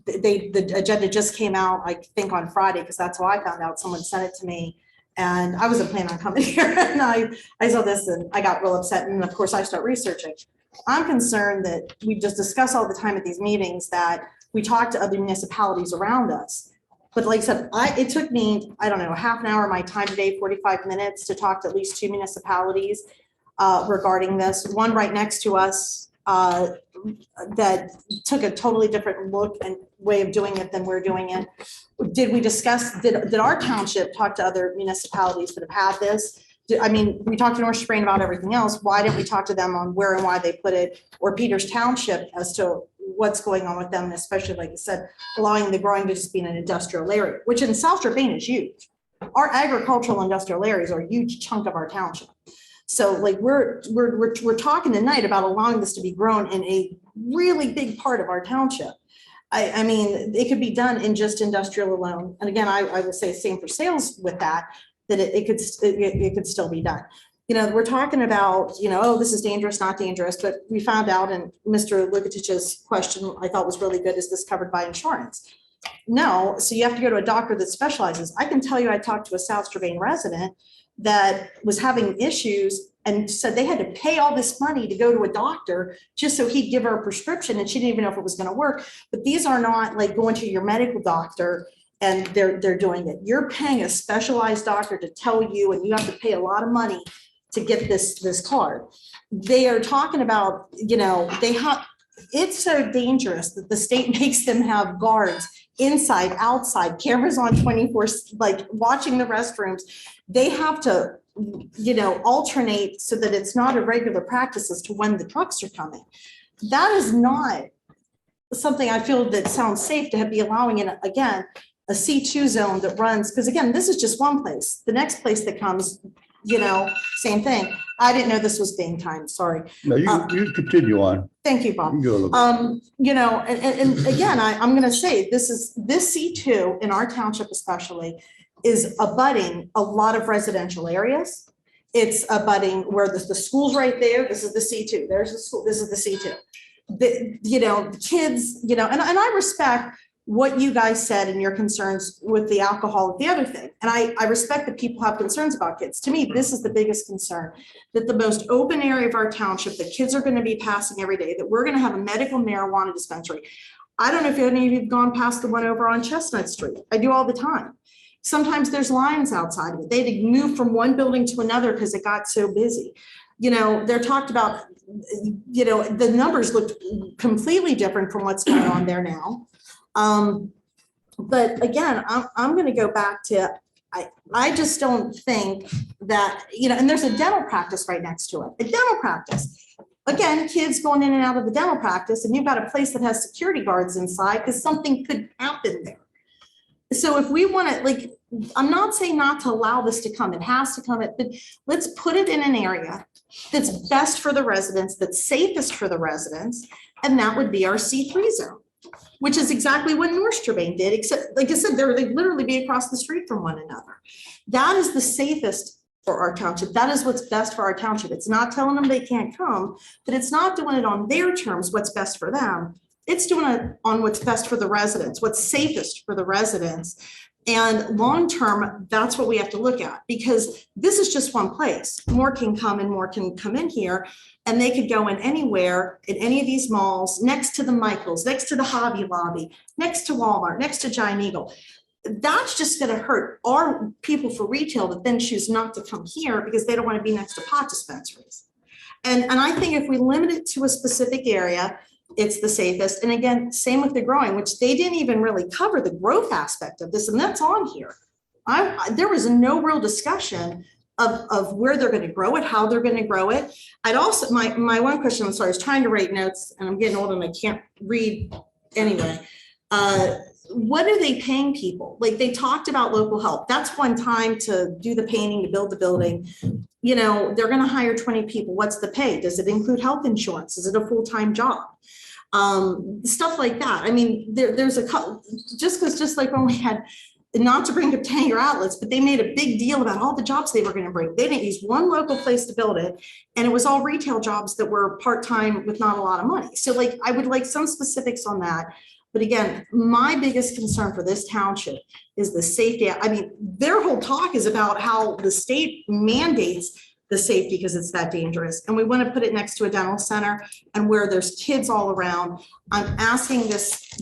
E: The agenda just came out, I think on Friday, because that's how I found out. Someone sent it to me and I wasn't planning on coming here. And I saw this and I got real upset. And of course I start researching. I'm concerned that we just discuss all the time at these meetings that we talk to other municipalities around us. But like I said, it took me, I don't know, a half an hour of my time today, 45 minutes to talk to at least 2 municipalities regarding this. One right next to us that took a totally different look and way of doing it than we're doing it. Did we discuss, did our township talk to other municipalities that have had this? I mean, we talked to North Strabane about everything else. Why didn't we talk to them on where and why they put it, or Peters Township as to what's going on with them, and especially, like I said, allowing the growing to just be in an industrial area, which in South Strabane is huge. Our agricultural industrial areas are a huge chunk of our township. So like we're talking tonight about allowing this to be grown in a really big part of our township. I mean, it could be done in just industrial alone. And again, I will say same for sales with that it could still be done. You know, we're talking about, you know, oh, this is dangerous, not dangerous, but we found out, and Mr. Lukatich's question I thought was really good, is this covered by insurance? No, so you have to go to a doctor that specializes. I can tell you, I talked to a South Strabane resident that was having issues and said they had to pay all this money to go to a doctor just so he'd give her a prescription, and she didn't even know if it was going to work. But these are not like going to your medical doctor and they're doing it. You're paying a specialized doctor to tell you, and you have to pay a lot of money to get this card. They are talking about, you know, it's so dangerous that the state makes them have guards inside, outside, cameras on 24, like watching the restrooms. They have to, you know, alternate so that it's not a regular practice as to when the trucks are coming. That is not something I feel that sounds safe to be allowing in, again, a C2 zone that runs, because again, this is just one place. The next place that comes, you know, same thing. I didn't know this was being timed, sorry.
A: No, you continue on.
E: Thank you, Bob.
A: You go a little bit.
E: You know, and again, I'm gonna say, this C2 in our township especially is abutting a lot of residential areas. It's abutting where the school's right there. This is the C2. There's the school. This is the C2. You know, the kids, you know, and I respect what you guys said and your concerns with the alcohol, the other thing. And I respect that people have concerns about kids. To me, this is the biggest concern, that the most open area of our township, that kids are going to be passing every day, that we're going to have a medical marijuana dispensary. I don't know if any of you have gone past the one over on Chestnut Street. I do all the time. Sometimes there's lines outside of it. They had to move from one building to another because it got so busy. You know, they're talked about, you know, the numbers looked completely different from what's going on there now. But again, I'm going to go back to, I just don't think that, you know, and there's a dental practice right next to it, a dental practice. Again, kids going in and out of the dental practice, and you've got a place that has security guards inside because something could happen there. So if we want to, like, I'm not saying not to allow this to come, it has to come, but let's put it in an area that's best for the residents, that's safest for the residents, and that would be our C3 zone, which is exactly what North Strabane did, except, like I said, they literally be across the street from one another. That is the safest for our township. That is what's best for our township. It's not telling them they can't come, but it's not doing it on their terms, what's best for them. It's doing it on what's best for the residents, what's safest for the residents. And long-term, that's what we have to look at, because this is just one place. More can come and more can come in here, and they could go in anywhere in any of these malls, next to the Michaels, next to the Hobby Lobby, next to Walmart, next to Giant Eagle. That's just going to hurt our people for retail that then choose not to come here because they don't want to be next to pot dispensaries. And I think if we limit it to a specific area, it's the safest. And again, same with the growing, which they didn't even really cover the growth aspect of this, and that's on here. There was no real discussion of where they're going to grow it, how they're going to grow it. I'd also, my one question, I'm sorry, I was trying to write notes and I'm getting old and I can't read anyway. What are they paying people? Like, they talked about local help. That's one time to do the painting, to build the building. You know, they're going to hire 20 people. What's the pay? Does it include health insurance? Is it a full-time job? Stuff like that. I mean, there's a couple, just like when we had not to bring up Tanger Outlets, but they made a big deal about all the jobs they were going to bring. They didn't use one local place to build it. And it was all retail jobs that were part-time with not a lot of money. So like, I would like some specifics on that. But again, my biggest concern for this township is the safety. I mean, their whole talk is about how the state mandates the safety because it's that dangerous. And we want to put it next to a dental center and where there's kids all around. I'm asking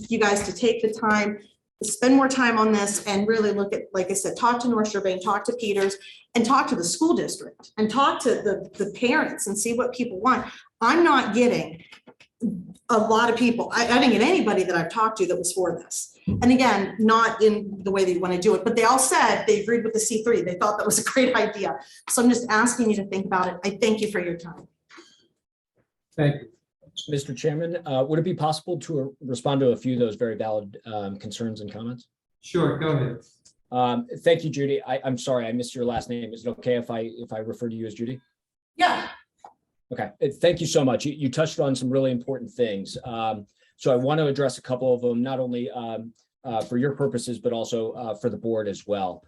E: you guys to take the time, spend more time on this and really look at, like I said, talk to North Strabane, talk to Peters, and talk to the school district and talk to the parents and see what people want. I'm not getting a lot of people. I didn't get anybody that I've talked to that was for this. And again, not in the way that you want to do it, but they all said they agreed with the C3. They thought that was a great idea. So I'm just asking you to think about it. I thank you for your time.
H: Thank you.
K: Mr. Chairman, would it be possible to respond to a few of those very valid concerns and comments?
H: Sure, go ahead.
K: Thank you, Judy. I'm sorry, I missed your last name. Is it okay if I refer to you as Judy?
E: Yeah.
K: Okay, thank you so much. You touched on some really important things. So I want to address a couple of them, not only for your purposes, but also for the board as well.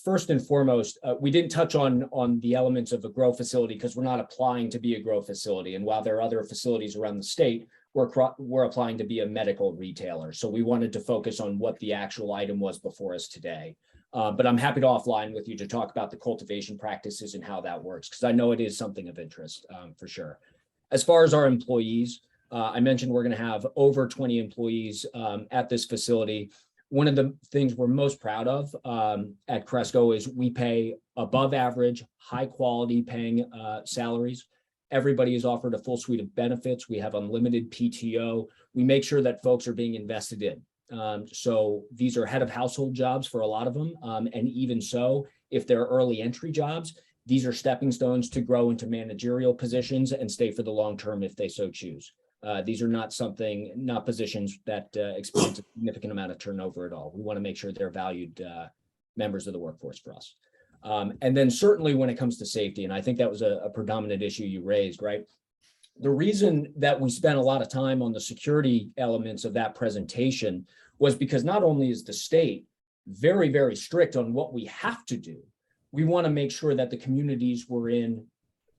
K: First and foremost, we didn't touch on the elements of a grow facility because we're not applying to be a grow facility. And while there are other facilities around the state, we're applying to be a medical retailer. So we wanted to focus on what the actual item was before us today. But I'm happy to offline with you to talk about the cultivation practices and how that works, because I know it is something of interest for sure. As far as our employees, I mentioned we're going to have over 20 employees at this facility. One of the things we're most proud of at Cresco is we pay above average, high quality paying salaries. Everybody is offered a full suite of benefits. We have unlimited PTO. We make sure that folks are being invested in. So these are head of household jobs for a lot of them. And even so, if they're early entry jobs, these are stepping stones to grow into managerial positions and stay for the long term if they so choose. These are not positions that experience a significant amount of turnover at all. We want to make sure they're valued members of the workforce for us. And then certainly when it comes to safety, and I think that was a predominant issue you raised, right? The reason that we spent a lot of time on the security elements of that presentation was because not only is the state very, very strict on what we have to do, we want to make sure that the communities we're in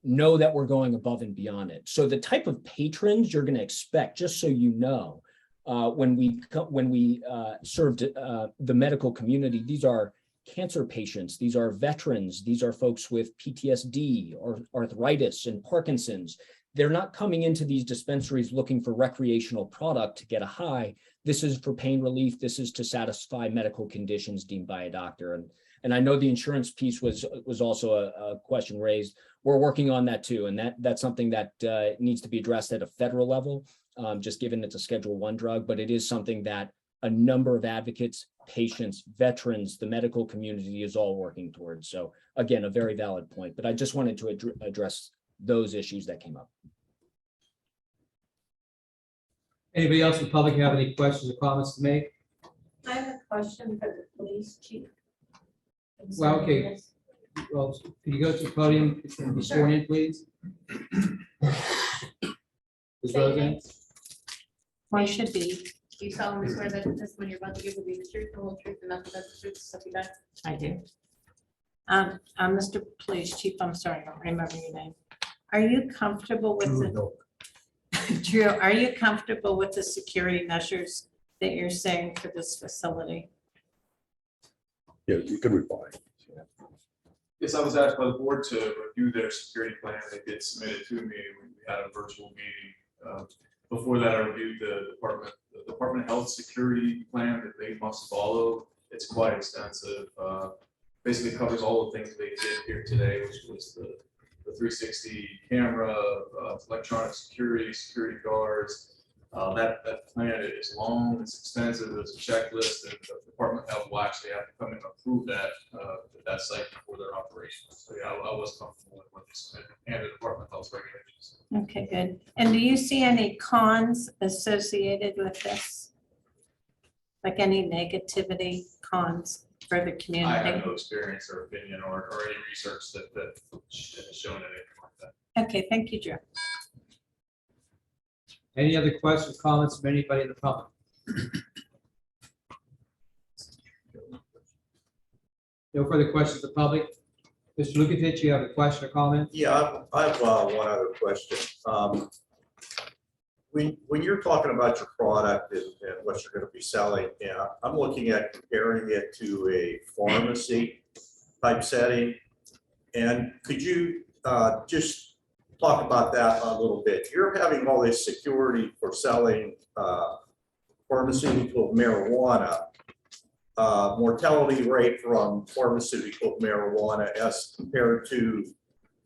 K: know that we're going above and beyond it. So the type of patrons you're going to expect, just so you know, when we served the medical community, these are cancer patients, these are veterans, these are folks with PTSD or arthritis and Parkinson's. They're not coming into these dispensaries looking for recreational product to get a high. This is for pain relief. This is to satisfy medical conditions deemed by a doctor. And I know the insurance piece was also a question raised. We're working on that too. And that's something that needs to be addressed at a federal level, just given it's a Schedule I drug, but it is something that a number of advocates, patients, veterans, the medical community is all working towards. So again, a very valid point, but I just wanted to address those issues that came up.
H: Anybody else in the public have any questions or comments to make?
D: I have a question for the police chief.
H: Well, okay. Well, can you go to the podium and be sworn in, please? Ms. Roseanne?
L: One should be. Do you solemnly swear that the testimony you're about to give will be the truth, the whole truth, and nothing but the truth, so help you God?
C: I do. Mr. Police Chief, I'm sorry, I don't remember your name. Are you comfortable with Drew, are you comfortable with the security measures that you're saying for this facility?
A: Yeah, you can reply.
Q: Yes, I was asked by the board to review their security plan. They did submit it to me. We had a virtual meeting. Before that, I reviewed the department health security plan that they must follow. It's quite extensive. Basically covers all the things they did here today, which was the 360 camera, electronic security guards. That plan is long, it's extensive, there's a checklist, and the Department of Health will actually have to come and approve that site before their operation. So yeah, I was comfortable with what they submitted and the Department of Health's regulations.
C: Okay, good. And do you see any cons associated with this? Like any negativity cons for the community?
Q: I have no experience or opinion or any research that has shown anything like that.
C: Okay, thank you, Joe.
H: Any other questions, comments from anybody in the public? No further questions of the public. Mr. Lukasevich, you have a question or comment?
R: Yeah, I have one other question. When you're talking about your product and what you're going to be selling, yeah, I'm looking at comparing it to a pharmacy type setting. And could you just talk about that a little bit? You're having all this security for selling pharmaceutical marijuana. Mortality rate from pharmaceutical marijuana as compared to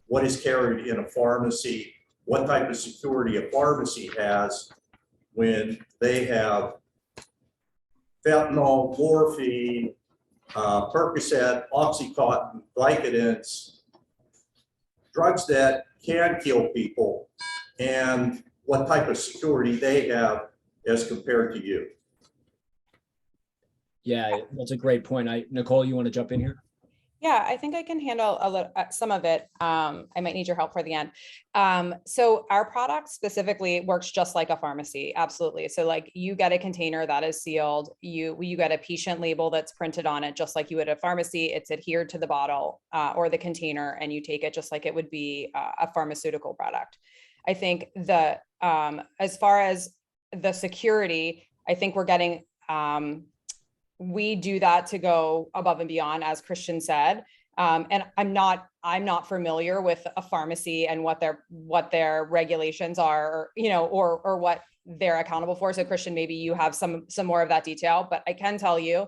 R: what is carried in a pharmacy, what type of security a pharmacy has when they have fentanyl, morphine, Percocet, Oxycontin, Vicodins, drugs that can kill people, and what type of security they have as compared to you.
K: Yeah, that's a great point. Nicole, you want to jump in here?
O: Yeah, I think I can handle a little, some of it. I might need your help for the end. So our product specifically works just like a pharmacy. Absolutely. So like you get a container that is sealed, you get a patient label that's printed on it, just like you would at a pharmacy. It's adhered to the bottle or the container, and you take it just like it would be a pharmaceutical product. I think as far as the security, I think we're getting, we do that to go above and beyond, as Christian said. And I'm not familiar with a pharmacy and what their regulations are, or what they're accountable for. So Christian, maybe you have some more of that detail, but I can tell you,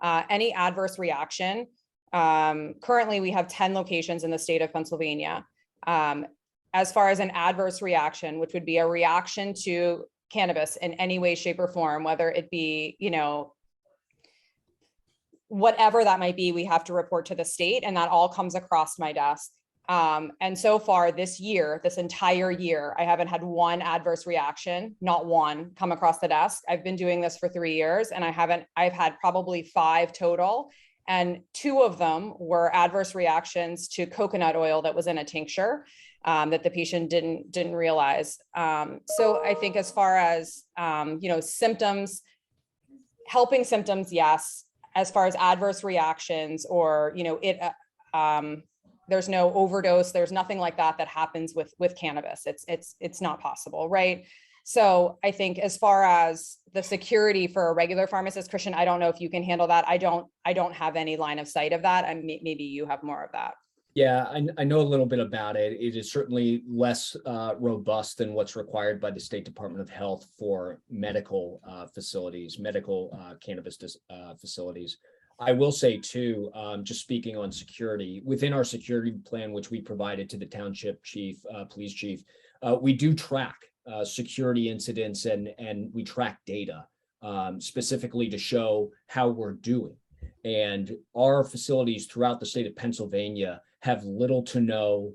O: any adverse reaction, currently we have 10 locations in the state of Pennsylvania. As far as an adverse reaction, which would be a reaction to cannabis in any way, shape, or form, whether it be, whatever that might be, we have to report to the state, and that all comes across my desk. And so far this entire year, I haven't had one adverse reaction, not one, come across the desk. I've been doing this for 3 years, and I've had probably 5 total. And 2 of them were adverse reactions to coconut oil that was in a tincture that the patient didn't realize. So I think as far as, symptoms, helping symptoms, yes. As far as adverse reactions or, there's no overdose, there's nothing like that happens with cannabis. It's not possible, right? So I think as far as the security for a regular pharmacist, Christian, I don't know if you can handle that. I don't have any line of sight of that. And maybe you have more of that.
K: Yeah, I know a little bit about it. It is certainly less robust than what's required by the State Department of Health for medical facilities, medical cannabis facilities. I will say too, just speaking on security, within our security plan, which we provided to the township chief, police chief, we do track security incidents and we track data specifically to show how we're doing. And our facilities throughout the state of Pennsylvania have little to no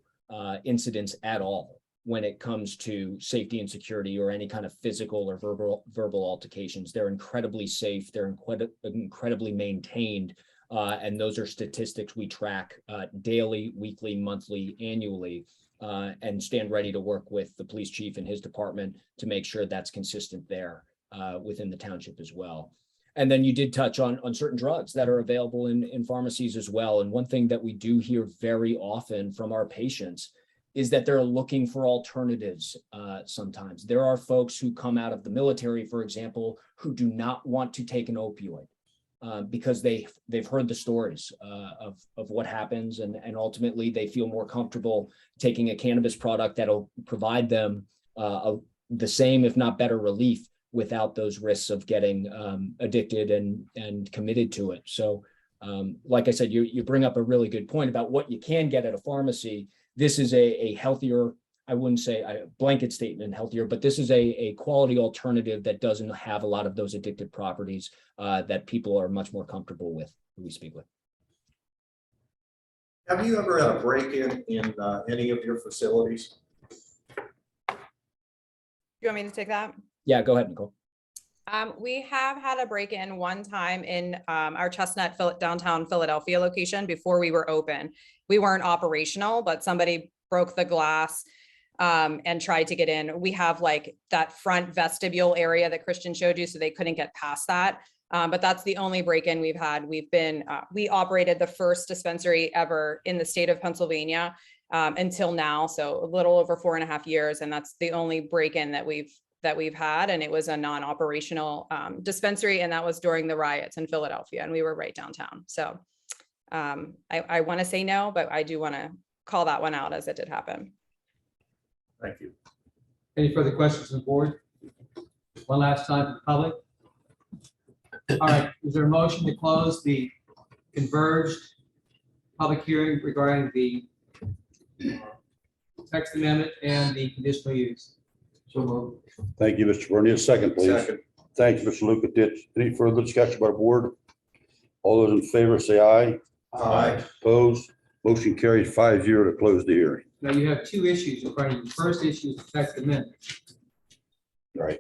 K: incidents at all when it comes to safety and security or any kind of physical or verbal altercations. They're incredibly safe. They're incredibly maintained. And those are statistics we track daily, weekly, monthly, annually, and stand ready to work with the police chief and his department to make sure that's consistent there within the township as well. And then you did touch on certain drugs that are available in pharmacies as well. And one thing that we do hear very often from our patients is that they're looking for alternatives sometimes. There are folks who come out of the military, for example, who do not want to take an opioid because they've heard the stories of what happens. And ultimately, they feel more comfortable taking a cannabis product that'll provide them the same, if not better, relief without those risks of getting addicted and committed to it. So like I said, you bring up a really good point about what you can get at a pharmacy. This is a healthier, I wouldn't say a blanket statement healthier, but this is a quality alternative that doesn't have a lot of those addictive properties that people are much more comfortable with, who we speak with.
R: Have you ever had a break-in in any of your facilities?
O: You want me to take that?
K: Yeah, go ahead, Nicole.
O: We have had a break-in one time in our Chestnut downtown Philadelphia location before we were open. We weren't operational, but somebody broke the glass and tried to get in. We have like that front vestibule area that Christian showed you, so they couldn't get past that. But that's the only break-in we've had. We operated the first dispensary ever in the state of Pennsylvania until now, so a little over 4.5 years, and that's the only break-in that we've had, and it was a non-operational dispensary, and that was during the riots in Philadelphia, and we were right downtown. So I want to say no, but I do want to call that one out as it did happen.
A: Thank you.
H: Any further questions from the board? One last time for the public. All right, is there a motion to close the converged public hearing regarding the text amendment and the conditional use? So moved.
A: Thank you, Mr. Bernier. Second, please.
R: Second.
A: Thanks, Mr. Lukatich. Any further discussion by the board? All those in favor say aye.
R: Aye.
A: Opposed? Motion carries 5-0 to close the hearing.
H: Now you have two issues in front of you. The first issue is the text amendment.
A: Right.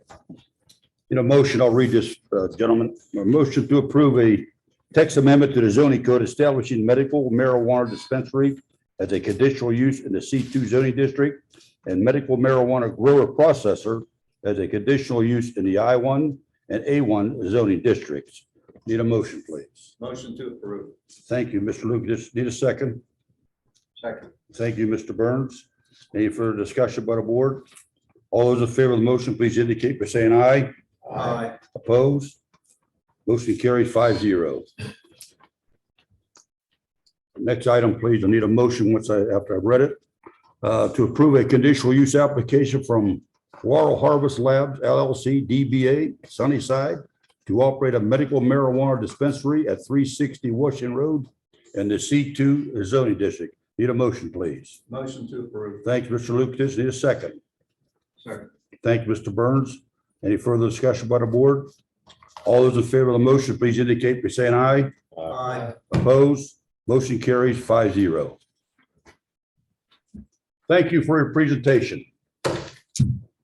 A: Motion, I'll read this, gentlemen. A motion to approve a text amendment to the zoning code establishing medical marijuana dispensary as a conditional use in the C2 zoning district and medical marijuana grower processor as a conditional use in the I1 and A1 zoning districts. Need a motion, please.
R: Motion to approve.
A: Thank you, Mr. Lucas. Need a second?
R: Second.
A: Thank you, Mr. Burns. Any further discussion by the board? All those in favor of the motion, please indicate by saying aye.
R: Aye.
A: Opposed? Motion carries 5-0. Next item, please. I need a motion after I've read it, to approve a conditional use application from Floral Harvest Labs LLC DBA Sunnyside to operate a medical marijuana dispensary at 360 Washington Road in the C2 zoning district. Need a motion, please.
R: Motion to approve.
A: Thanks, Mr. Lucas. Need a second.
R: Second.
A: Thank you, Mr. Burns. Any further discussion by the board? All those in favor of the motion, please indicate by saying aye.
R: Aye.
A: Opposed? Motion carries 5-0. Thank you for your presentation.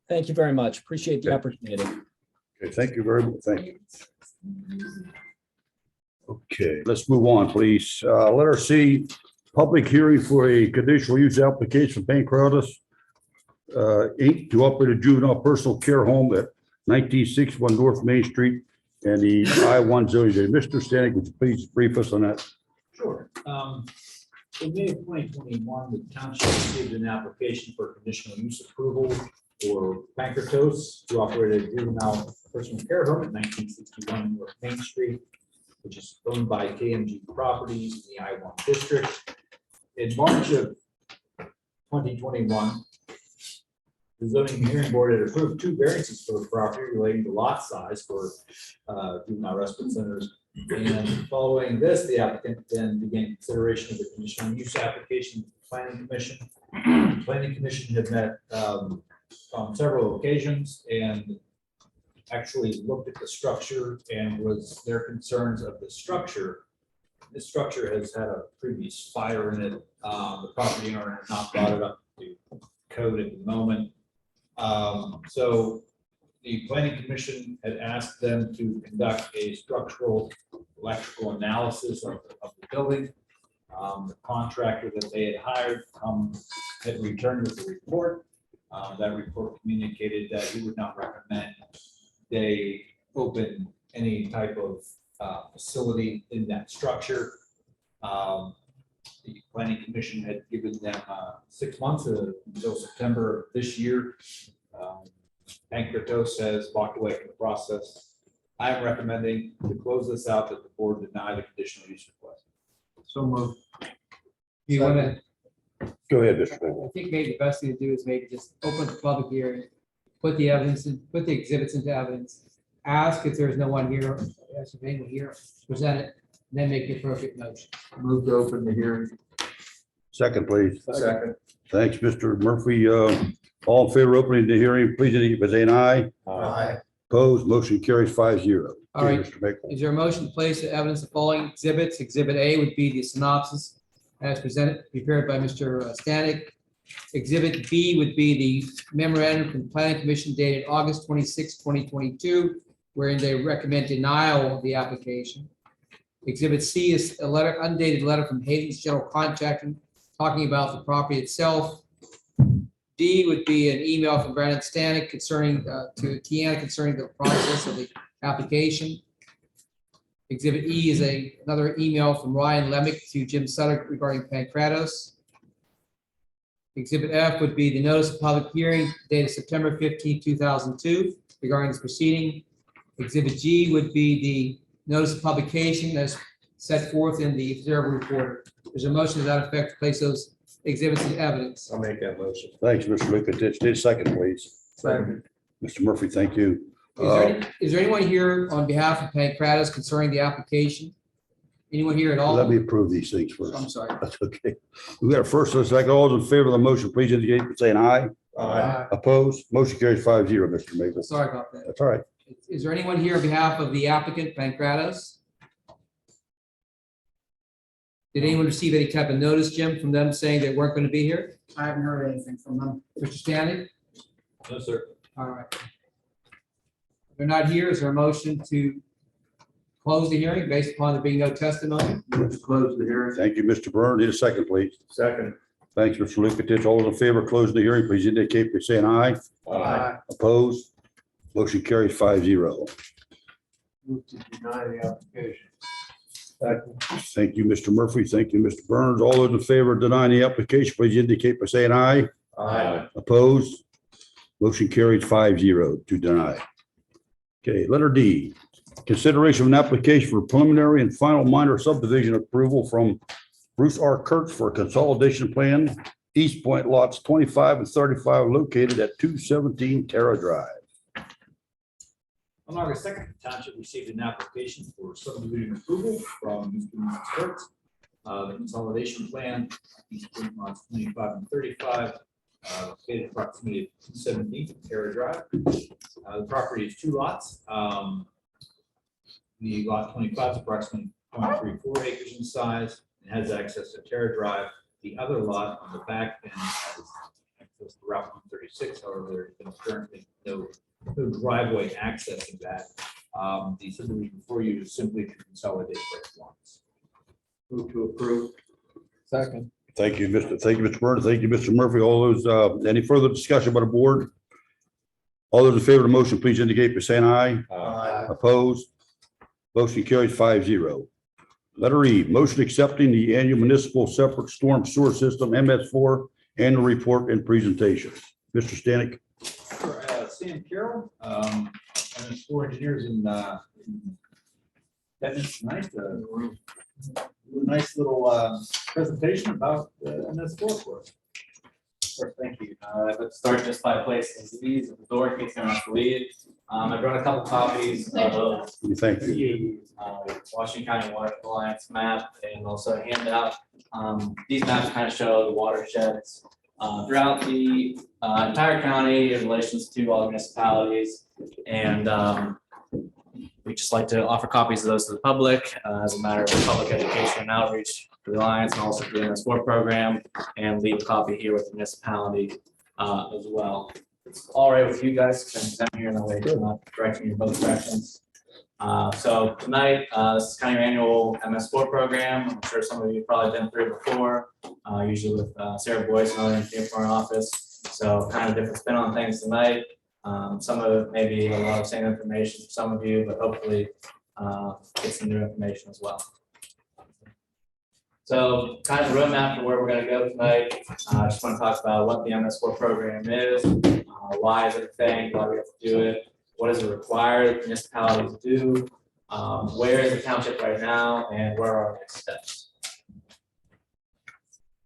K: Thank you very much. Appreciate the opportunity.
A: Okay, thank you very much. Thank you. Okay, let's move on, please. Letter C, public hearing for a conditional use application for Pancratus Inc. to operate a juvenile personal care home at 1961 North Main Street and the I1 zoning. Mr. Stanek, would you please brief us on that?
F: Sure. In May of 2021, the township received an application for conditional use approval for Pancratos to operate a juvenile personal care home at 1961 North Main Street, which is owned by KMG Properties in the I1 district. In March of 2021, the zoning hearing board had approved 2 variances for the property relating to lot size for juvenile respite centers. And following this, the applicant then began consideration of the conditional use application with the planning commission. The planning commission had met on several occasions and actually looked at the structure and was their concerns of the structure. This structure has had a previous fire in it. The property owner has not brought it up to code at the moment. So the planning commission had asked them to conduct a structural electrical analysis of the building. The contractor that they had hired had returned with a report. That report communicated that he would not recommend they open any type of facility in that structure. The planning commission had given them 6 months until September of this year. Pancratos has walked away from the process. I am recommending to close this out, that the board deny the conditional use request.
H: So moved. You want to,
A: Go ahead, Mr. Baker.
H: I think maybe the best thing to do is maybe just open the public hearing, put the evidence in, put the exhibits into evidence, ask if there's no one here, ask if anyone here, present it, and then make the appropriate motion.
F: Move to open the hearing.
A: Second, please.
R: Second.
A: Thanks, Mr. Murphy. All in favor of opening the hearing, please indicate by saying aye.
R: Aye.
A: Opposed? Motion carries 5-0.
H: All right.
A: Mr. Baker.
H: Is there a motion to place the evidence of following exhibits? Exhibit A would be the synopsis as presented, prepared by Mr. Stanek. Exhibit B would be the memorandum from the Planning Commission dated August 26, 2022, wherein they recommend denial of the application. Exhibit C is a letter, undated letter from Hayden's General Contracting, talking about the property itself. D would be an email from Brandon Stanek concerning to Tiana concerning the process of the application. Exhibit E is another email from Ryan Lemick to Jim Sutter regarding Pancratos. Exhibit F would be the notice of public hearing dated September 15, 2002 regarding this proceeding. Exhibit G would be the notice of publication as set forth in the Observer Report. There's a motion to that effect to place those exhibits in evidence.
P: I'll make that motion.
A: Thanks, Mr. Lukatich. Need a second, please.
H: Second.
A: Mr. Murphy, thank you.
H: Is there anyone here on behalf of Pancratos concerning the application? Anyone here at all?
A: Let me approve these things first.
H: I'm sorry.
A: That's okay. We got a first and a second. All those in favor of the motion, please indicate by saying aye.
P: Aye.
A: Opposed? Motion carries 5-0, Mr. Maple.
H: Sorry about that.
A: That's all right.
H: Is there anyone here on behalf of the applicant, Pancratos? Did anyone receive any type of notice, Jim, from them saying they weren't going to be here?
M: I haven't heard anything from them.
H: Mr. Stanley?
F: No, sir.
H: All right. If they're not here, is there a motion to close the hearing based upon there being no testimony?
A: Let's close the hearing. Thank you, Mr. Byrne. Need a second, please.
P: Second.
A: Thanks, Mr. Lukatich. All those in favor of closing the hearing, please indicate by saying aye.
P: Aye.
A: Opposed? Motion carries 5-0.
P: Move to deny the application.
A: Thank you, Mr. Murphy. Thank you, Mr. Burns. All those in favor of denying the application, please indicate by saying aye.
P: Aye.
A: Opposed? Motion carries 5-0 to deny. Okay, letter D, consideration of an application for preliminary and final minor subdivision approval from Bruce R. Kurtz for a consolidation plan, East Point lots 25 and 35 located at 217 Terra Drive.
F: On August 2nd, the township received an application for subdivision approval from Mr. and Mrs. Kurtz. The consolidation plan, East Point lots 25 and 35, located approximately at 217 Terra Drive. The property is two lots. The lot 25 is approximately 0.34 acres in size and has access to Terra Drive. The other lot on the back end has access to Route 136. However, there is currently no driveway accessing that. The subdivision before you is simply to consolidate those lots. Move to approve.
P: Second.
A: Thank you, Mr. Burns. Thank you, Mr. Murphy. All those, any further discussion by the board? All those in favor of the motion, please indicate by saying aye.
P: Aye.
A: Opposed? Motion carries 5-0. Letter E, motion accepting the annual municipal separate storm sewer system MS4 annual report and presentation. Mr. Stanek.
F: Sam Carroll, MS4 engineers in Denton tonight. Nice little presentation about MS4 for us.
S: Sure, thank you. Let's start just by placing these at the door in case anyone has to leave. I brought a couple copies of
A: Thank you.
S: the Washington County Water Alliance map and also a handout. These maps kind of show the watersheds throughout the entire county in relations to all the municipalities. And we just like to offer copies of those to the public as a matter of public education and outreach for the Alliance and also for the MS4 program, and leave a copy here with the municipality as well. It's all right with you guys, because I'm here in the way, I'm not directing you in both directions. So tonight, this is kind of your annual MS4 program. I'm sure some of you have probably been through it before, usually with Sarah Boyce and other in our office. So kind of different spin on things tonight. Some of it may be a lot of same information for some of you, but hopefully get some new information as well. So kind of a roadmap for where we're going to go tonight. I just want to talk about what the MS4 program is, why is it a thing, why we have to do it, what does it require municipalities to do, where is the township right now, and where are our next steps.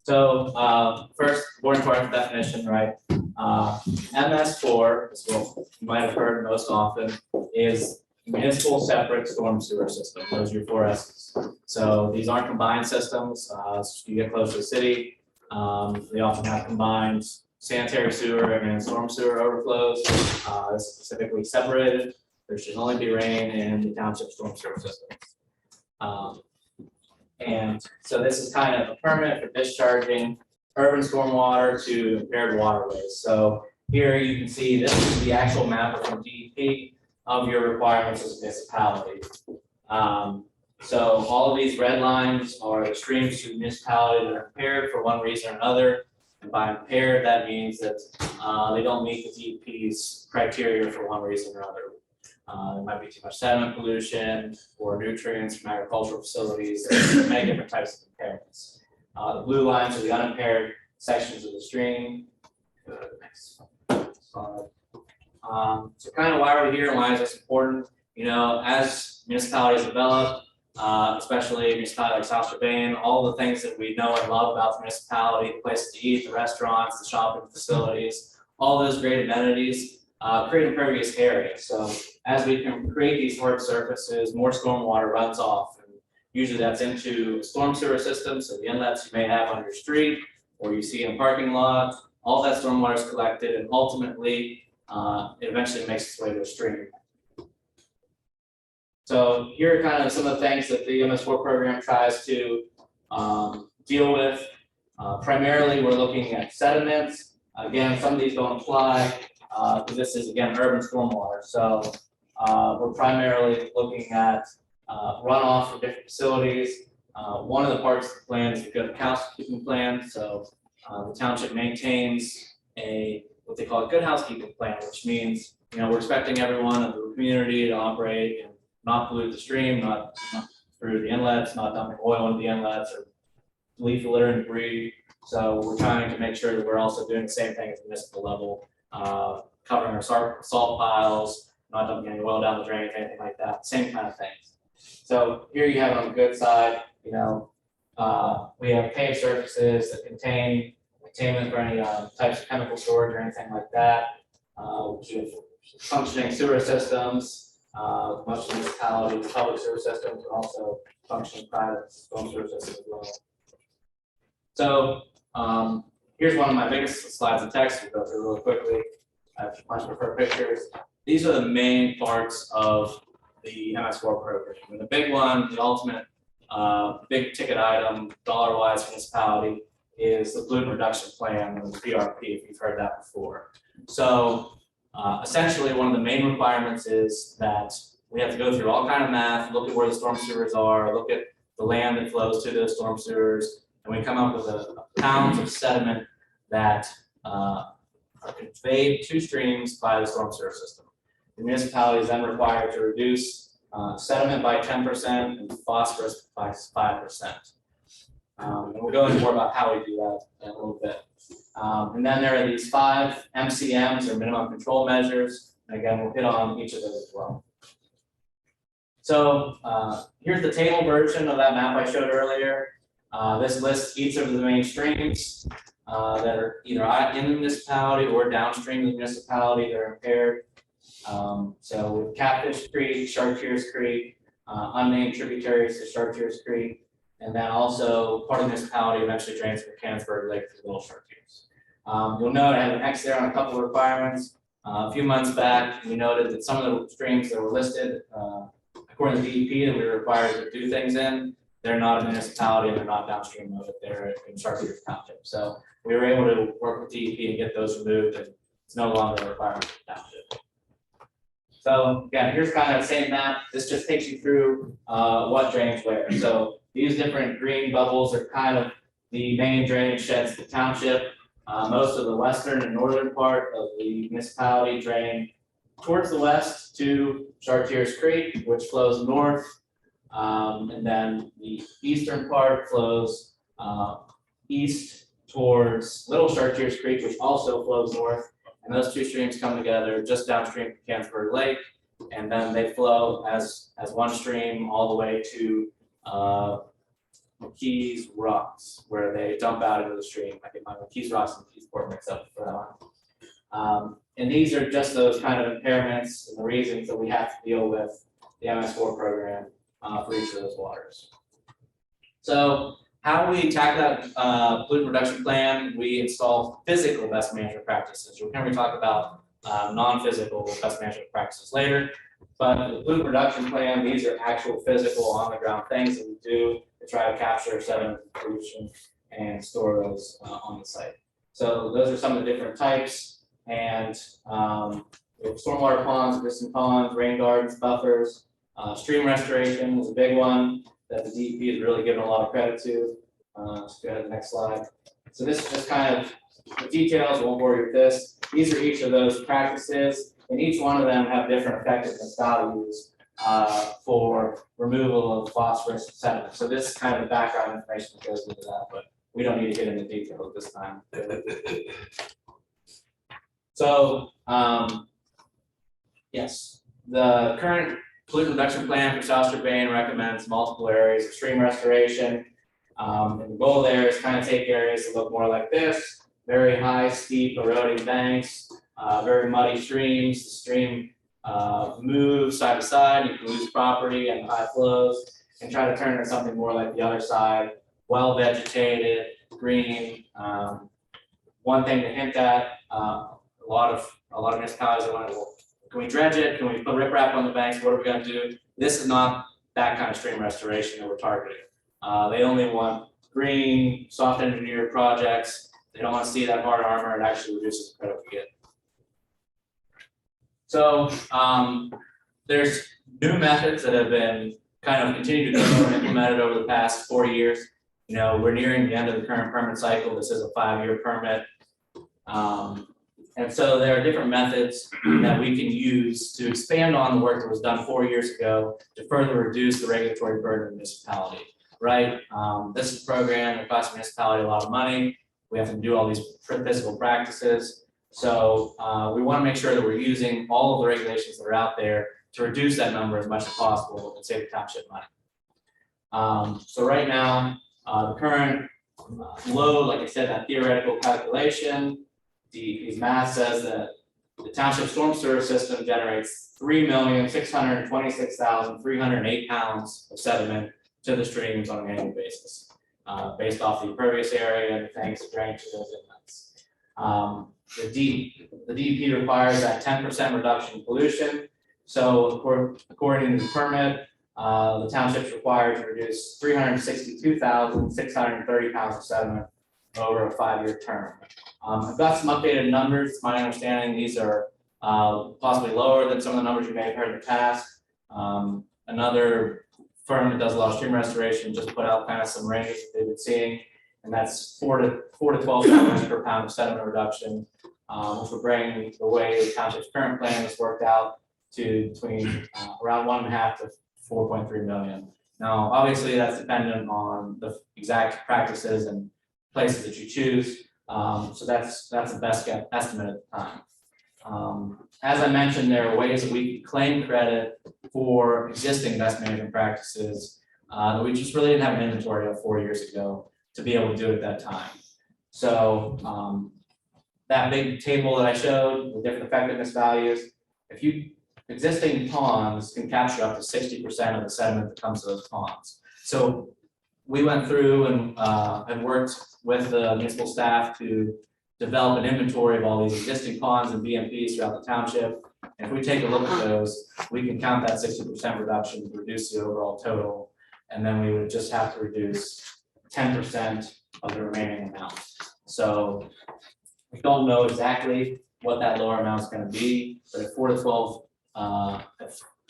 S: So first, more important definition, right? MS4, is what you might have heard most often, is municipal separate storm sewer system. Those are your 4 S's. So these aren't combined systems. As you get close to the city, they often have combined sanitary sewer and storm sewer overflows. This is specifically separated. There should only be rain in the township storm sewer system. And so this is kind of a permit for discharging urban stormwater to impaired waterways. So here you can see this is the actual map from DEP of your requirements as a municipality. So all of these red lines are the streams to the municipality that are impaired for one reason or another. And by impaired, that means that they don't meet the DEP's criteria for one reason or another. There might be too much sediment pollution or nutrients from agricultural facilities, many different types of impairments. The blue lines are the unimpaired sections of the stream. Go to the next slide. So kind of why are we here and why is this important? You know, as municipalities develop, especially a municipality like South Strabane, all the things that we know and love about the municipality, the places to eat, the restaurants, the shopping facilities, all those great amenities, create impervious areas. So as we can create these hard surfaces, more stormwater runs off. And usually that's into storm sewer systems, so the inlets you may have on your street or you see in a parking lot. All that stormwater is collected and ultimately it eventually makes its way to a stream. So here are kind of some of the things that the MS4 program tries to deal with. Primarily, we're looking at sediments. Again, some of these don't apply because this is, again, urban stormwater. So we're primarily looking at runoff from different facilities. One of the parts of the plan is the good housekeeping plan. So the township maintains what they call a good housekeeping plan, which means, you know, we're expecting everyone in the community to operate and not pollute the stream, not through the inlets, not dumping oil into the inlets or leaf litter and debris. So we're trying to make sure that we're also doing the same thing at the municipal level, covering our salt piles, not dumping any oil down the drain, anything like that, same kind of things. So here you have it on the good side, you know, we have paved surfaces that contain containment for any types of chemical storage or anything like that. We have functioning sewer systems. Much of municipalities, public sewer systems, and also functioning private storm sewer systems as well. So here's one of my biggest slides of text. We'll go through really quickly. I much prefer pictures. These are the main parts of the MS4 program. And the big one, the ultimate big ticket item, dollar-wise municipality, is the pollutant reduction plan, or the PRP, if you've heard that before. So essentially, one of the main requirements is that we have to go through all kind of math, look at where the storm sewers are, look at the land that flows to those storm sewers, and we come up with a pounds of sediment that are conveyed to streams by the storm sewer system. The municipality is then required to reduce sediment by 10% and phosphorus by 5%. And we'll go into more about how we do that in a little bit. And then there are these 5 MCMs, or minimum control measures. And again, we'll hit on each of those as well. So here's the table version of that map I showed earlier. This lists each of the main streams that are either in the municipality or downstream of the municipality that are impaired. So with Catfish Creek, Chartiers Creek, unnamed tributaries to Chartiers Creek, and then also part of the municipality eventually drains from Canonsburg Lake to Little Chartiers. You'll note I have an X there on a couple of requirements. A few months back, we noted that some of the streams that were listed, according to DEP, that we were required to do things in, they're not a municipality and they're not downstream of it, they're in Chartiers Township. So we were able to work with DEP and get those removed, and it's no longer a requirement for the township. So again, here's kind of the same map. This just takes you through what drains where. So these different green bubbles are kind of the main drainage sheds of the township. Most of the western and northern part of the municipality drain towards the west to Chartiers Creek, which flows north. And then the eastern part flows east towards Little Chartiers Creek, which also flows north. And those two streams come together just downstream from Canonsburg Lake. And then they flow as one stream all the way to McKees Rocks, where they dump out into the stream. I get my McKees Rocks and McKees Port mixed up for that one. And these are just those kind of impairments and the reasons that we have to deal with the MS4 program for each of those waters. So how do we tackle that pollutant reduction plan? We install physical best management practices. We're going to talk about non-physical best management practices later. But the pollutant reduction plan, these are actual physical on the ground things that we do to try to capture sediment pollution and store those on the site. So those are some of the different types. And we have stormwater ponds, distant ponds, rain gardens, buffers. Stream restoration is a big one that the DEP has really given a lot of credit to. Let's go ahead to the next slide. So this is just kind of the details. Won't bore you with this. These are each of those practices. and each one of them have different effectiveness values for removal of phosphorus sediment. So this is kind of the background information that goes into that, but we don't need to get into detail at this time. So, yes, the current pollutant reduction plan for South Strabane recommends multiple areas of stream restoration. And the goal there is kind of take areas that look more like this: very high, steep, eroding banks, very muddy streams. The stream moves side to side. You can lose property and high flows, and try to turn it into something more like the other side, well vegetated, green. One thing to hint at: a lot of municipalities are wondering, well, can we dredge it? Can we put riprap on the banks? What are we going to do? This is not that kind of stream restoration that we're targeting. They only want green, soft engineered projects. They don't want to see that hard armor. It actually reduces the credit we get. So there's new methods that have been kind of continued to grow and implemented over the past 4 years. You know, we're nearing the end of the current permit cycle. This is a 5-year permit. And so there are different methods that we can use to expand on the work that was done 4 years ago to further reduce the regulatory burden of the municipality, right? This is a program that costs the municipality a lot of money. We have to do all these physical practices. So we want to make sure that we're using all of the regulations that are out there to reduce that number as much as possible and save the township money. So right now, the current load, like I said, that theoretical calculation, DEP's math says that the township storm sewer system generates 3,626,308 pounds of sediment to the streams on an annual basis, based off the impervious area and the things that drain to those inlets. The DEP requires that 10% reduction in pollution. So according to the permit, the township's required to reduce 362,630 pounds of sediment over a 5-year term. I've got some updated numbers. It's my understanding these are possibly lower than some of the numbers you may have heard in the past. Another firm that does a lot of stream restoration just put out kind of some ranges that they've been seeing, and that's $4 to $12 per pound of sediment reduction, which would bring the way the township's current plan is worked out to between around 1.5 to 4.3 million. Now, obviously, that's dependent on the exact practices and places that you choose. So that's the best estimate at the time. As I mentioned, there are ways that we can claim credit for existing best management practices that we just really didn't have an inventory of 4 years ago to be able to do it at that time. So that big table that I showed with different effectiveness values, existing ponds can capture up to 60% of the sediment that comes to those ponds. So we went through and worked with the municipal staff to develop an inventory of all these existing ponds and BMPs throughout the township. And if we take a look at those, we can count that 60% reduction to reduce the overall total. And then we would just have to reduce 10% of the remaining amount. So we don't know exactly what that lower amount is going to be, but at $4 to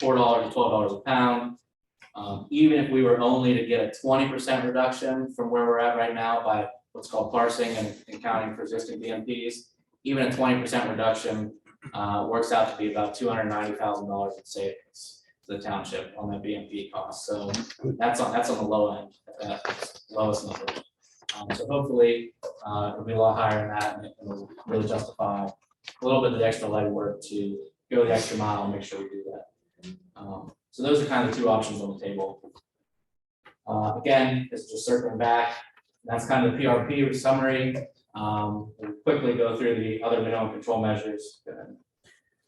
S: $12 a pound, even if we were only to get a 20% reduction from where we're at right now by what's called parsing and counting for existing BMPs, even a 20% reduction works out to be about $290,000 in savings to the township on that BMP cost. So that's on the low end, lowest number. So hopefully it'll be a lot higher than that, and it will really justify a little bit of the extra legwork to go the extra mile and make sure we do that. So those are kind of the two options on the table. Again, this is just circling back. That's kind of the PRP summary. We'll quickly go through the other minimum control measures.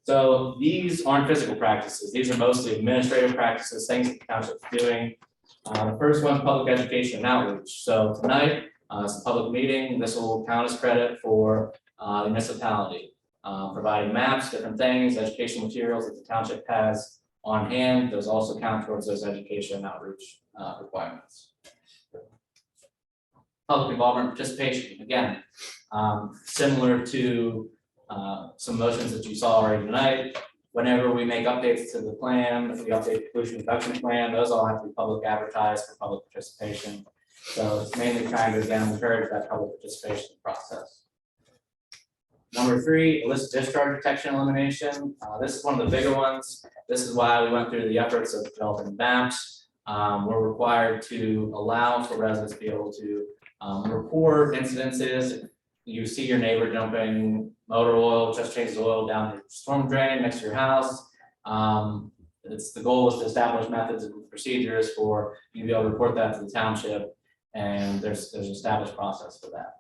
S: So these aren't physical practices. These are mostly administrative practices, things that the township's doing. The first one's public education and outreach. So tonight, it's a public meeting. This will count as credit for the municipality, providing maps, different things, education materials that the township has on hand. Those also count towards those education and outreach requirements. Public involvement participation, again, similar to some motions that you saw already tonight. Whenever we make updates to the plan, if we update the pollution reduction plan, those all have to be public advertised for public participation. So it's mainly trying to, again, encourage that public participation process. Number 3, illicit discharge detection elimination. This is one of the bigger ones. This is why we went through the efforts of developing maps. We're required to allow for residents to be able to report incidences. You see your neighbor dumping motor oil, just changes oil down the storm drain next to your house. The goal is to establish methods and procedures for you to be able to report that to the township, and there's an established process for that.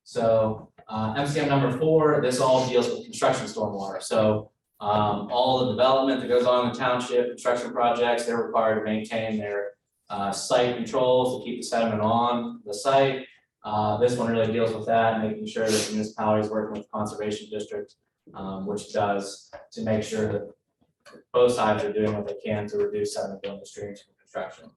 S: So MCM number 4, this all deals with construction stormwater. So all the development that goes on in the township, construction projects, they're required to maintain their site controls to keep the sediment on the site. This one really deals with that, making sure that the municipality is working with the conservation district, which does, to make sure that both sides are doing what they can to reduce sediment going to streams from construction.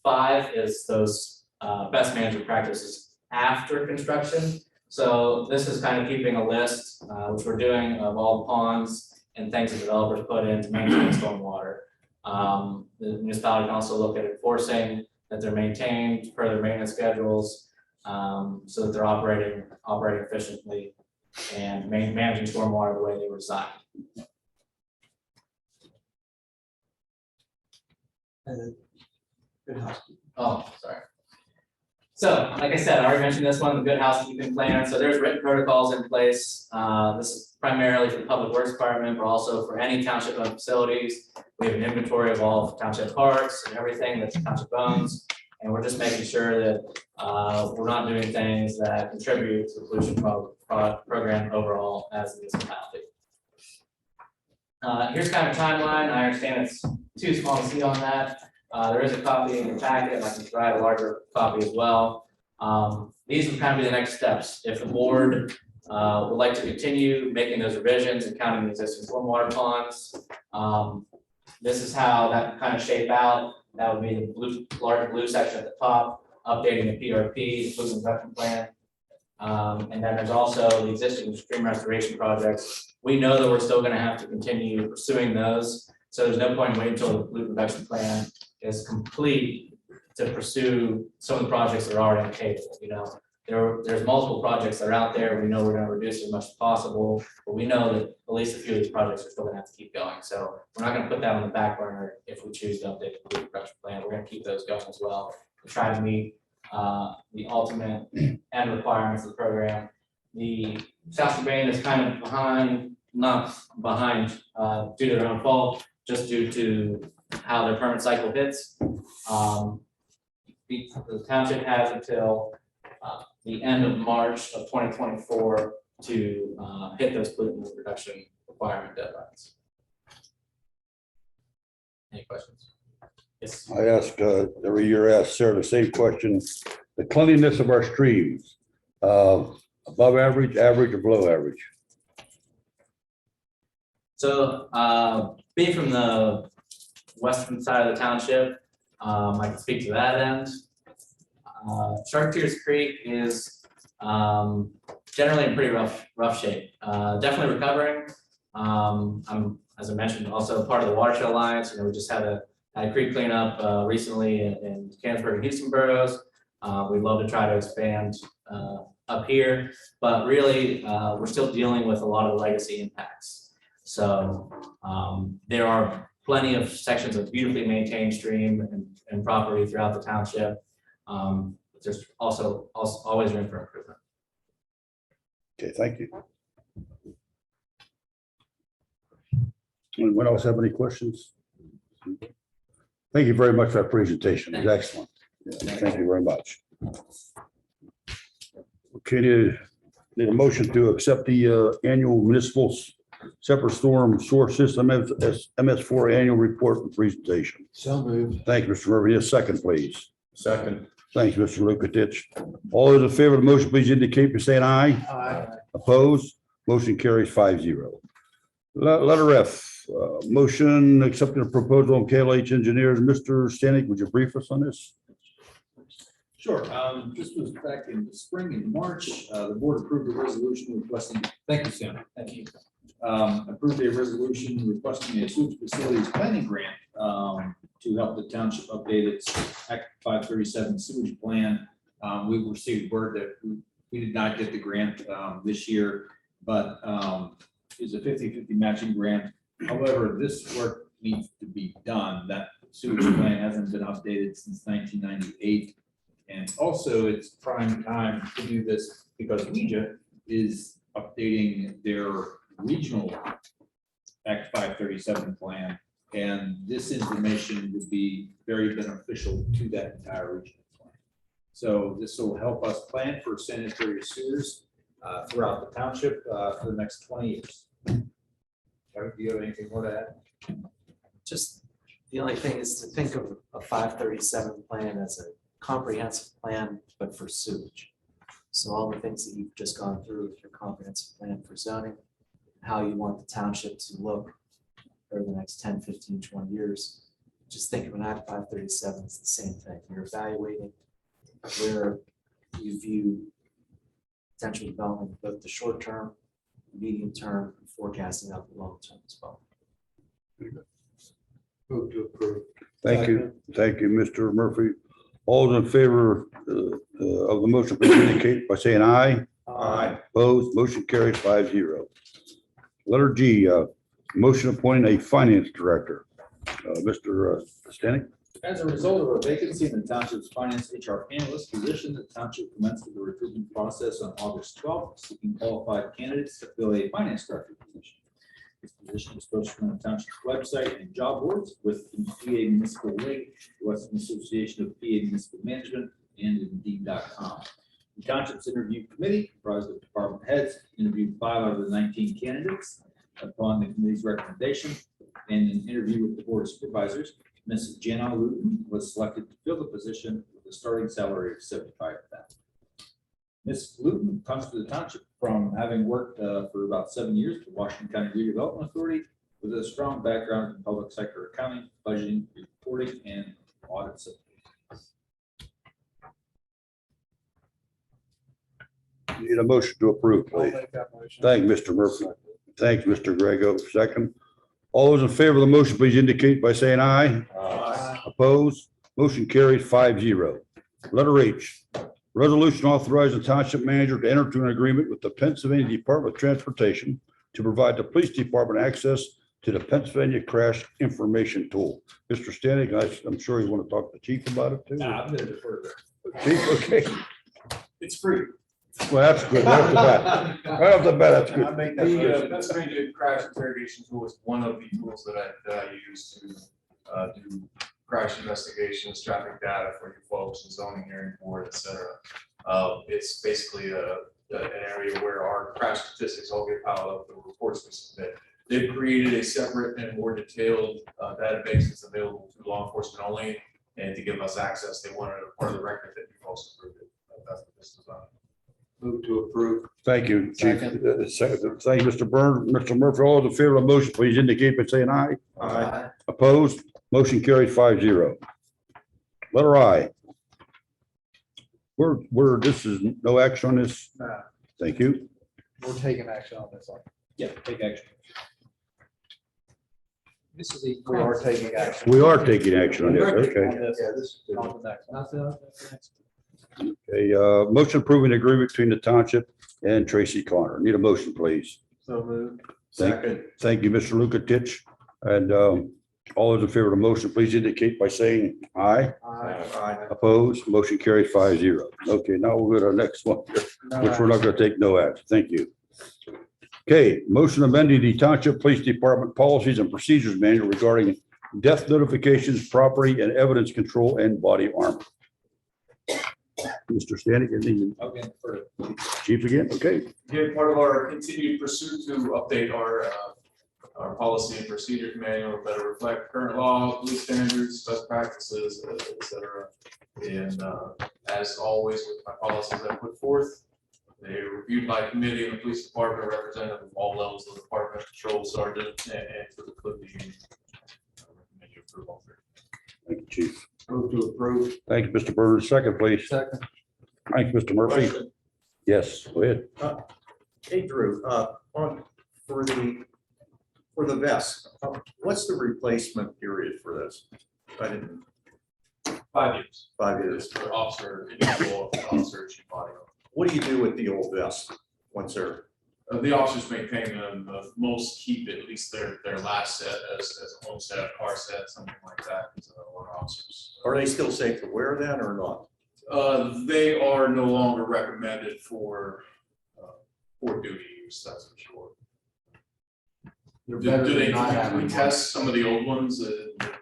S: 5 is those best management practices after construction. So this is kind of keeping a list, which we're doing, of all the ponds and things that developers put in to maintain stormwater. The municipality can also look at enforcing that they're maintained per their maintenance schedules, so that they're operating efficiently and managing stormwater the way they were designed.
M: Good housekeeping.
S: Oh, sorry. So, like I said, I already mentioned this one, the good housekeeping plan. So there's written protocols in place. This is primarily for the Public Works Department, but also for any township owned facilities. We have an inventory of all township parks and everything that the township owns. And we're just making sure that we're not doing things that contribute to the pollution program overall as a municipality. Here's kind of a timeline. I understand it's too small to see on that. There is a copy in your packet, and I can provide a larger copy as well. These would kind of be the next steps. If the board would like to continue making those revisions and counting the existing stormwater ponds, this is how that would kind of shape out. That would be the blue, large blue section at the top, updating the PRP, the pollution reduction plan. And then there's also the existing stream restoration projects. We know that we're still going to have to continue pursuing those. So there's no point in waiting until the pollution reduction plan is complete to pursue some of the projects that are already on the table. You know, there's multiple projects that are out there. We know we're going to reduce as much as possible, but we know that at least a few of these projects are still going to have to keep going. So we're not going to put that on the back burner if we choose to update the pollution reduction plan. We're going to keep those going as well to try to meet the ultimate end requirements of the program. The South Strabane is kind of behind, not behind due to their own fault, just due to how their permit cycle hits. The township has until the end of March of 2024 to hit those pollutant reduction requirement deadlines. Any questions? Yes.
A: I ask, every year ask Sarah the same question. The cleanliness of our streams, above average, average, or below average?
S: So being from the western side of the township, I can speak to that end. Shark Tears Creek is generally in pretty rough shape. Definitely recovering. I'm, as I mentioned, also part of the Watershed Alliance. You know, we just had a creek cleanup recently in Canonsburg and Houston boroughs. We'd love to try to expand up here, but really we're still dealing with a lot of legacy impacts. So there are plenty of sections of beautifully maintained stream and property throughout the township. There's also always room for improvement.
A: Okay, thank you. Anyone else have any questions? Thank you very much for that presentation. It was excellent. Yeah, thank you very much. Okay, need a motion to accept the annual municipal separate storm source system MS4 annual report and presentation.
P: So moved.
A: Thank you, Mr. Murphy. A second, please.
R: Second.
A: Thank you, Mr. Lukatich. All those in favor of the motion, please indicate by saying aye.
P: Aye.
A: Opposed? Motion carries 5-0. Letter F, motion accepting the proposal of KLH Engineers. Mr. Stanek, would you brief us on this?
F: Sure. This was back in the spring in March. The board approved a resolution requesting, thank you, Sam. Thank you. Approved a resolution requesting a sewage facilities planning grant to help the township update its Act 537 sewage plan. We received word that We did not get the grant this year, but it's a 50-50 matching grant. However, this work needs to be done. That sewage plan hasn't been updated since 1998. And also, it's prime time to do this because WEJA is updating their regional Act 537 plan. And this information would be very beneficial to that entire regional plan. So this will help us plan for sanitary sewers throughout the township for the next 20 years. Kevin, do you have anything more to add?
I: Just, the only thing is to think of a 537 plan as a comprehensive plan, but for sewage. So all the things that you've just gone through with your comprehensive plan for zoning, how you want the township to look over the next 10, 15, 20 years. Just think of an Act 537 as the same thing. You're evaluating where you view potential development, both the short term, medium term, and forecasting out the long term as well.
F: Move to approve.
A: Thank you. Thank you, Mr. Murphy. All those in favor of the motion, please indicate by saying aye.
R: Aye.
A: Opposed, motion carries 5-0. Letter G, motion appointing a finance director. Mr. Stanek.
F: As a result of a vacancy in the township's finance HR analyst position, the township commenced the recruitment process on August 12th, seeking qualified candidates to fill a finance director position. This position is posted on the township's website and job boards with the PA Municipal League, the Western Association of PA Municipal Management, and Indeed.com. The township's interview committee, comprised of department heads, interviewed 5 out of the 19 candidates. Upon the committee's recommendation and an interview with the board of supervisors, Ms. Jana Luton was selected to fill the position with a starting salary of $75,000. Ms. Luton comes to the township from having worked for about 7 years for Washington County Redevelopment Authority with a strong background in public sector accounting, budgeting, reporting, and audit.
A: Need a motion to approve,
P: I'll
A: please.
P: make that motion.
A: Thank you, Mr. Murphy. Thanks, Mr. Grego. Second. All those in favor of the motion, please indicate by saying aye.
P: Aye.
A: Opposed, motion carries 5-0. Letter H, resolution authorizing the township manager to enter into an agreement with the Pennsylvania Department of Transportation to provide the police department access to the Pennsylvania Crash Information Tool. Mr. Stanek, I'm sure you want to talk to the chief about it too.
F: Nah, I'm going to defer there.
A: Chief, okay.
Q: It's free.
A: Well, that's good. Right off the bat. Right off the bat, that's good.
P: I make that
Q: The
P: motion.
Q: Pennsylvania crash interrogation tool is one of the tools that I use to do crash investigations, traffic data for you folks, and zoning hearing board, et cetera. It's basically an area where our crash statistics all get piled up, the reports we submit. They've created a separate and more detailed database that's available to law enforcement only, and to give us access, they wanted a part of the record that you folks approved it. That's what this is about.
G: Move to approve.
A: Thank you, Chief. Second. Thank you, Mr. Byrne. Mr. Murphy, all those in favor of the motion, please indicate by saying aye.
G: Aye.
A: Opposed, motion carries 5-0. Letter I. This is no action on this.
P: No,
A: Thank you.
P: we're taking action on this.
F: Yeah, take action.
H: This is a.
P: We are taking action.
A: We are taking action on this. Okay.
P: On this.
G: Yeah, this is good.
P: On the next one.
H: That's the next.
A: A motion approving the agreement between the township and Tracy Connor. Need a motion, please.
P: So moved.
R: Second.
A: Thank you, Mr. Lukatich. And all those in favor of the motion, please indicate by saying aye.
P: Aye.
R: Aye.
A: Opposed, motion carries 5-0. Okay, now we'll go to the next one, which we're not going to take no action. Thank you. Okay, motion amending the Township Police Department Policies and Procedures Manual regarding death notifications, property and evidence control, and body armor. Mr. Stanek, anything?
F: Okay, for
A: Chief again? Okay.
Q: Again, part of our continued pursuit to update our policy and procedures manual to better reflect current law, police standards, best practices, et cetera. And as always with my policies I put forth, they are reviewed by committee and the police department, representative of all levels of the department, patrol sergeant, and to the clip union. Recommend you approve all three.
A: Thank you, Chief.
G: Move to approve.
A: Thank you, Mr. Burns. Second, please.
P: Second.
A: Thank you, Mr. Murphy.
R: Question.
A: Yes, go ahead.
R: Hey, Drew, for the vest, what's the replacement period for this? I didn't,
Q: 5 years.
R: 5 years.
Q: This for officer, individual officer, chief body.
R: What do you do with the old vests once they're,
Q: The officers maintain them, most keep at least their last set as a home set, car set, something like that, or officers.
R: are they still safe to wear then or not?
Q: They are no longer recommended for duty use, that's for sure.
G: They're
Q: Do
G: better
Q: do
G: than
Q: they,
G: not
Q: can
G: having
Q: we
G: one.
Q: test some of the old ones?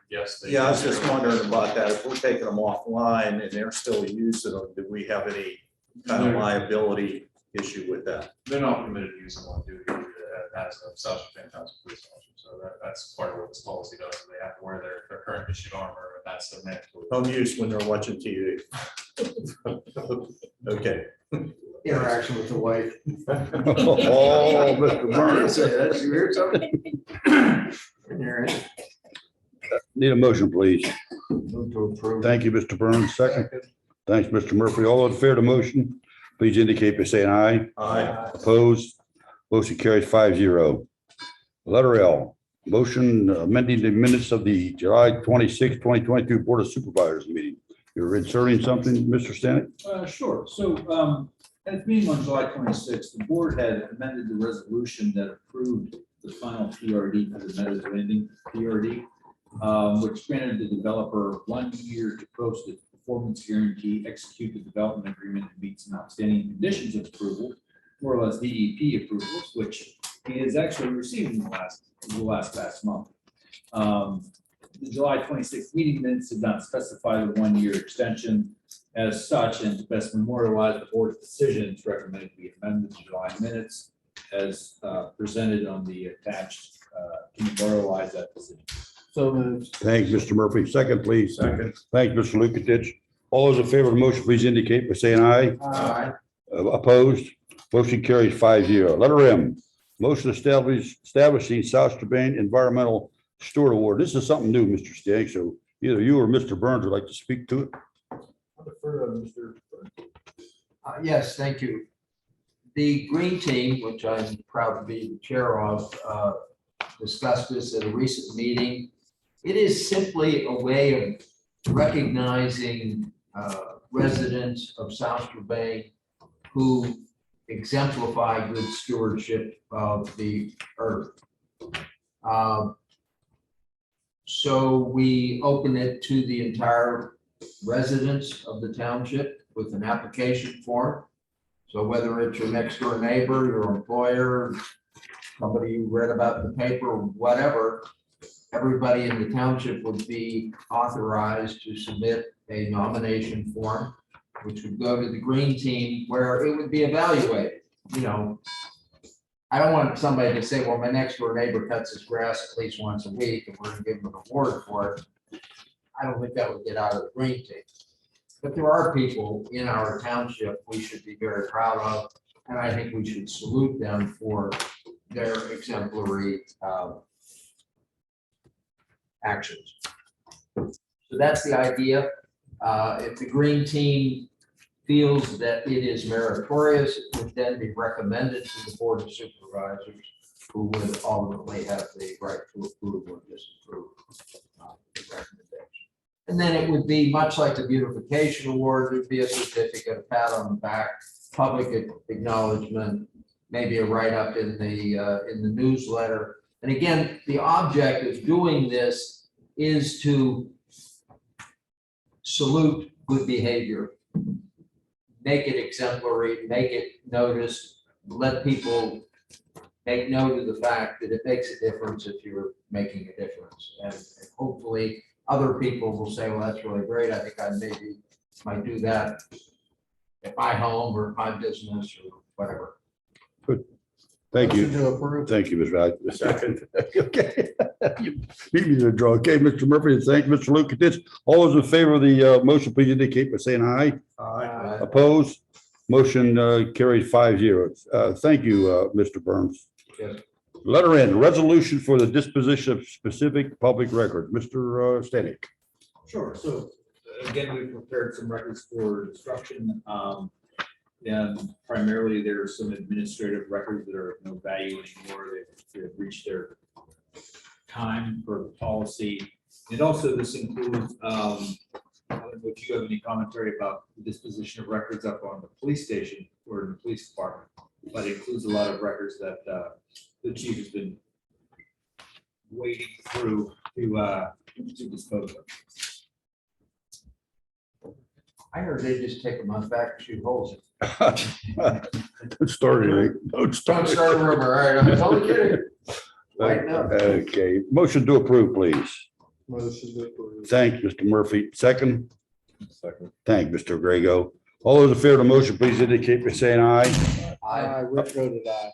Q: Yes. they-
R: Yeah, I was just wondering about that. If we're taking them offline and they're still using them, do we have any kind of liability issue with that?
Q: They're not permitted to use them on duty as a Southern Township police officer, so that's part of what this policy does. They have to wear their current issued armor, and that's the mandatory.
R: Home use when they're watching TV. Okay.
G: Interaction with the wife.
A: Oh, Mr. Burns.
G: You heard something?
A: Need a motion, please.
G: Move to approve.
A: Thank you, Mr. Burns. Second. Thanks, Mr. Murphy. All those in favor of the motion, please indicate by saying aye.
R: Aye.
A: Opposed? Motion carries 5-0. Letter L, motion amending the minutes of the July 26, 2022 Board of Supervisors meeting. You're inserting something, Mr. Stanek?
F: Sure. So at the meeting on July 26th, the board had amended the resolution that approved the final PRD for the Meadows Landing PRD, which granted the developer 1 year to post a performance guarantee, execute the development agreement, and meet some outstanding conditions of approval, more or less DEP approvals, which he is actually receiving the last month. The July 26th meeting minutes did not specify the 1 year extension as such, and to best memorialize the board's decision, it's recommended we amend the July minutes as presented on the attached to memorialize that decision.
G: So moved.
A: Thanks, Mr. Murphy. Second, please.
R: Second.
A: Thanks, Mr. Lukatich. All those in favor of the motion, please indicate by saying aye.
G: Aye.
A: Opposed? Motion carries 5-0. Letter M, motion establishing South Strabane Environmental Steward Award. This is something new, Mr. Stanek, so either you or Mr. Burns would like to speak to it.
F: I'll defer to Mr.
G: Yes, thank you. The Green Team, which I'm proud to be the chair of, discussed this at a recent meeting. It is simply a way of recognizing residents of South Strabane who exemplify good stewardship of the earth. So we open it to the entire residents of the township with an application form. So whether it's your next door neighbor, your employer, somebody you read about in the paper, whatever, everybody in the township would be authorized to submit a nomination form, which would go to the Green Team where it would be evaluated. You know, I don't want somebody to say, well, my next door neighbor cuts his grass at least once a week and we're gonna give him an award for it. I don't think that would get out of the Green Team. But there are people in our township we should be very proud of, and I think we should salute them for their exemplary actions. So that's the idea. If the Green Team feels that it is meritorious, it would then be recommended to the Board of Supervisors, who would ultimately have the right to approve or disapprove the recommendation. And then it would be much like the beautification award, there'd be a certificate, a pat on the back, public acknowledgement, maybe a write-up in the newsletter. And again, the object of doing this is to salute good behavior, make it exemplary, make it noticed, let people make note of the fact that it makes a difference if you're making a difference. And hopefully other people will say, well, that's really great. I think I maybe might do that at my home or my business or whatever.
A: Good. Thank you.
G: Motion to approve.
A: Thank you, Mr. Wright. Second. Okay. You beat me to the draw. Okay, Mr. Murphy, and thank Mr. Lukatich. All those in favor of the motion, please indicate by saying aye.
R: Aye.
A: Opposed? Motion carries 5-0. Thank you, Mr. Burns.
G: Yes.
A: Letter N, resolution for the disposition of specific public record. Mr. Stanek.
F: Sure. So again, we prepared some records for destruction. And primarily there are some administrative records that are of no value anymore. They've reached their time for the policy. And also this includes I don't know if you have any commentary about the disposition of records up on the police station or in the police department, but it includes a lot of records that the chief has been wading through to dispose of.
G: I heard they just take a month back to shoot holes.
A: Don't start it. Don't start.
G: Don't start a rumor, all right, I'm only kidding. Lighten up.
A: Okay, motion to approve, please.
P: Motion to approve.
A: Thank you, Mr. Murphy. Second,
P: Second.
A: thank Mr. Grego. All those in favor of the motion, please indicate by saying aye.
P: Rick voted aye.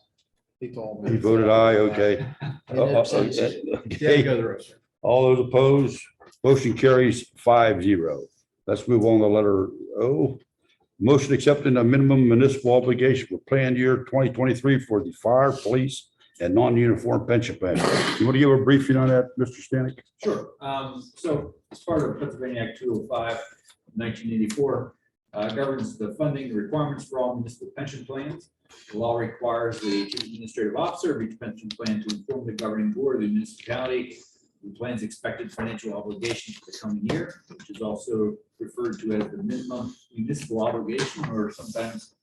P: He told me.
A: He voted aye, okay. Okay.
P: Go the rest.
A: All those opposed, motion carries 5-0. Let's move on to letter O. Motion accepting a minimum municipal obligation for planned year 2023 for the fire, police, and non-uniform pension plan. You want to give a briefing on that, Mr. Stanek?
F: Sure. So as part of Pennsylvania Act 205, 1984, governs the funding requirements for all municipal pension plans. The law requires the chief administrative officer of each pension plan to inform the governing board of the municipality the plan's expected financial obligation for the coming year, which is also referred to as the minimum municipal obligation, or sometimes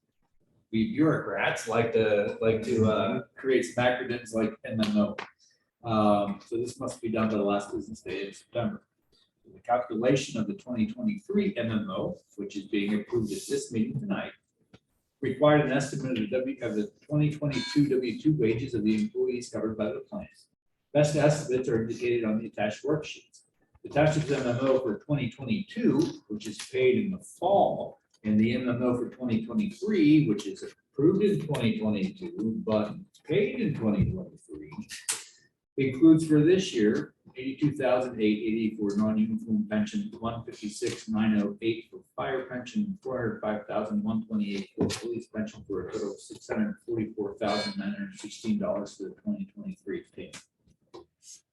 F: we bureaucrats like to create some acronyms like MMO. So this must be done by the last business day in September. The calculation of the 2023 MMO, which is being approved at this meeting tonight, required an estimate of the 2022 W-2 wages of the employees covered by the plan. Best estimates are indicated on the attached worksheets. The Township's MMO for 2022, which is paid in the fall, and the MMO for 2023, which is approved in 2022, but paid in 2023, includes for this year $82,880 for non-uniform pension, $156,908 for fire pension, $405,128 for police pension, for a total of $644,916 for the 2023 payment.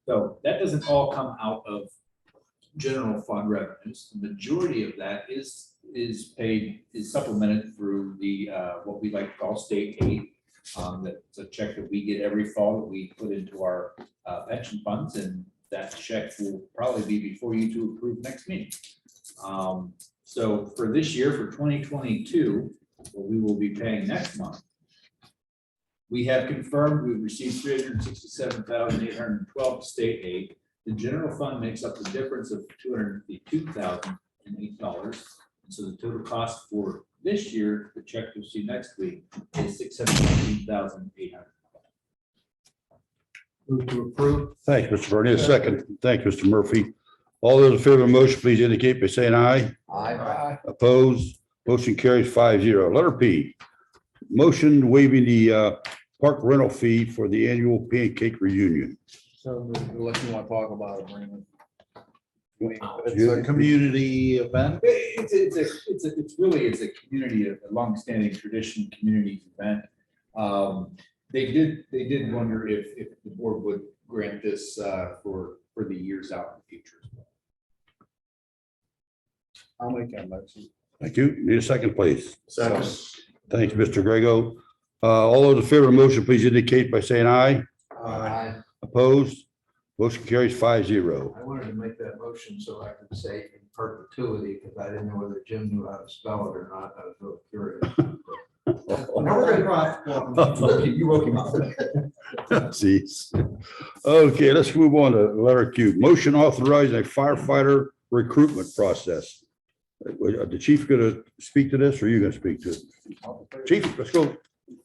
F: So that doesn't all come out of general fund revenues. The majority of that is supplemented through the what we like to call state aid. That's a check that we get every fall that we put into our pension funds, and that check will probably be before you to approve next meeting. So for this year, for 2022, what we will be paying next month, we have confirmed we've received $367,812 state aid. The general fund makes up the difference of $252,008. And so the total cost for this year, the check you'll see next week, is $618,800.
P: Move to approve.
A: Thanks, Mr. Bernier. Second, thank you, Mr. Murphy. All those in favor of the motion, please indicate by saying aye.
G: Aye.
A: Opposed, motion carries 5-0. Letter P, motion waiving the park rental fee for the annual pancake reunion.
P: So unless you want to talk about agreement. It's a community event.
F: It's really a community, a longstanding tradition, community event. They did wonder if the board would grant this for the years out in the future.
P: I'll make that motion.
A: Thank you. Need a second, please.
P: Second.
A: Thanks, Mr. Grego. All those in favor of the motion, please indicate by saying aye.
G: Aye.
A: Opposed, motion carries 5-0.
G: I wanted to make that motion so I could say in perpetuity, because I didn't know whether Jim knew how to spell it or not. I was really curious.
M: Now we're gonna
G: You woke him up.
A: Jeez. Okay, let's move on to letter Q. Motion authorizing a firefighter recruitment process. The chief going to speak to this, or are you going to speak to it? Chief, let's go.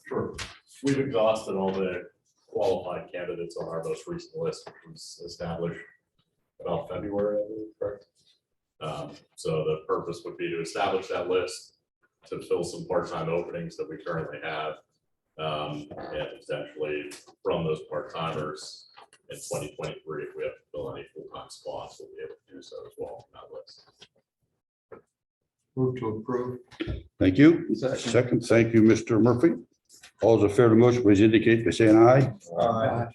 T: Sure. We've exhausted all the qualified candidates on our most recent list, which was established about February, I believe, correct? So the purpose would be to establish that list to fill some part-time openings that we currently have. And potentially from those part-timers in 2023, if we have to fill any full-time spots, we'll be able to do so as well on that list.
G: Move to approve.
A: Thank you. Second, thank you, Mr. Murphy. All those in favor of the motion, please indicate by saying aye.
G: Aye.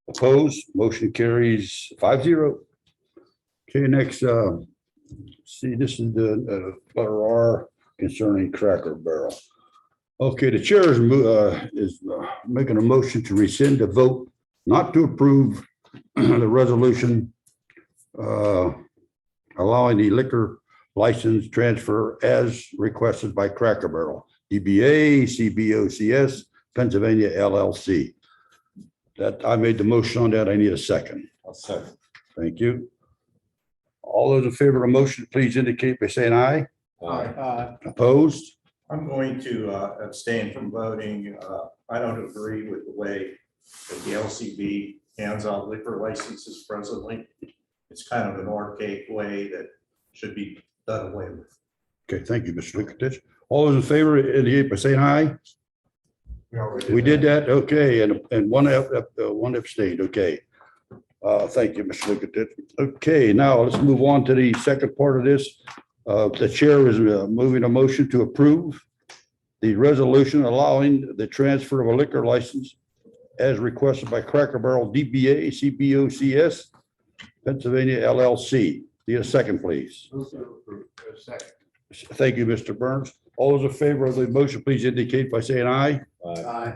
A: Opposed, motion carries 5-0. Okay, next, see, this is the letter R concerning Cracker Barrel. Okay, the chair is making a motion to rescind the vote not to approve the resolution. allowing the liquor license transfer as requested by Cracker Barrel, DBA CBOCS, Pennsylvania LLC. That, I made the motion on that. I need a second.
B: I'll second.
A: Thank you. All those in favor of the motion, please indicate by saying aye. Opposed?
R: I'm going to abstain from voting. I don't agree with the way that the LCB hands out liquor licenses presently. It's kind of an archaic way that should be done away with.
A: Okay, thank you, Mr. Lukatich. All those in favor indicate by saying aye. We did that, okay, and one abstained, okay. Thank you, Mr. Lukatich. Okay, now let's move on to the second part of this. The chair is moving a motion to approve the resolution allowing the transfer of a liquor license as requested by Cracker Barrel DBA CBOCS Pennsylvania LLC. Need a second, please.
B: Second.
A: Thank you, Mr. Burns. All those in favor of the motion, please indicate by saying aye.
B: Aye.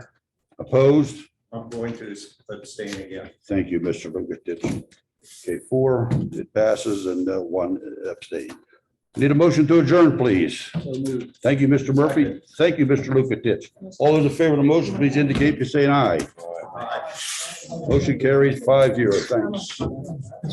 A: Opposed?
R: I'm going to abstain again.
A: Thank you, Mr. Lukatich. Okay, 4, it passes, and 1 abstain. Need a motion to adjourn, please. Thank you, Mr. Murphy. Thank you, Mr. Lukatich. All those in favor of the motion, please indicate by saying aye. Motion carries 5-0. Thanks.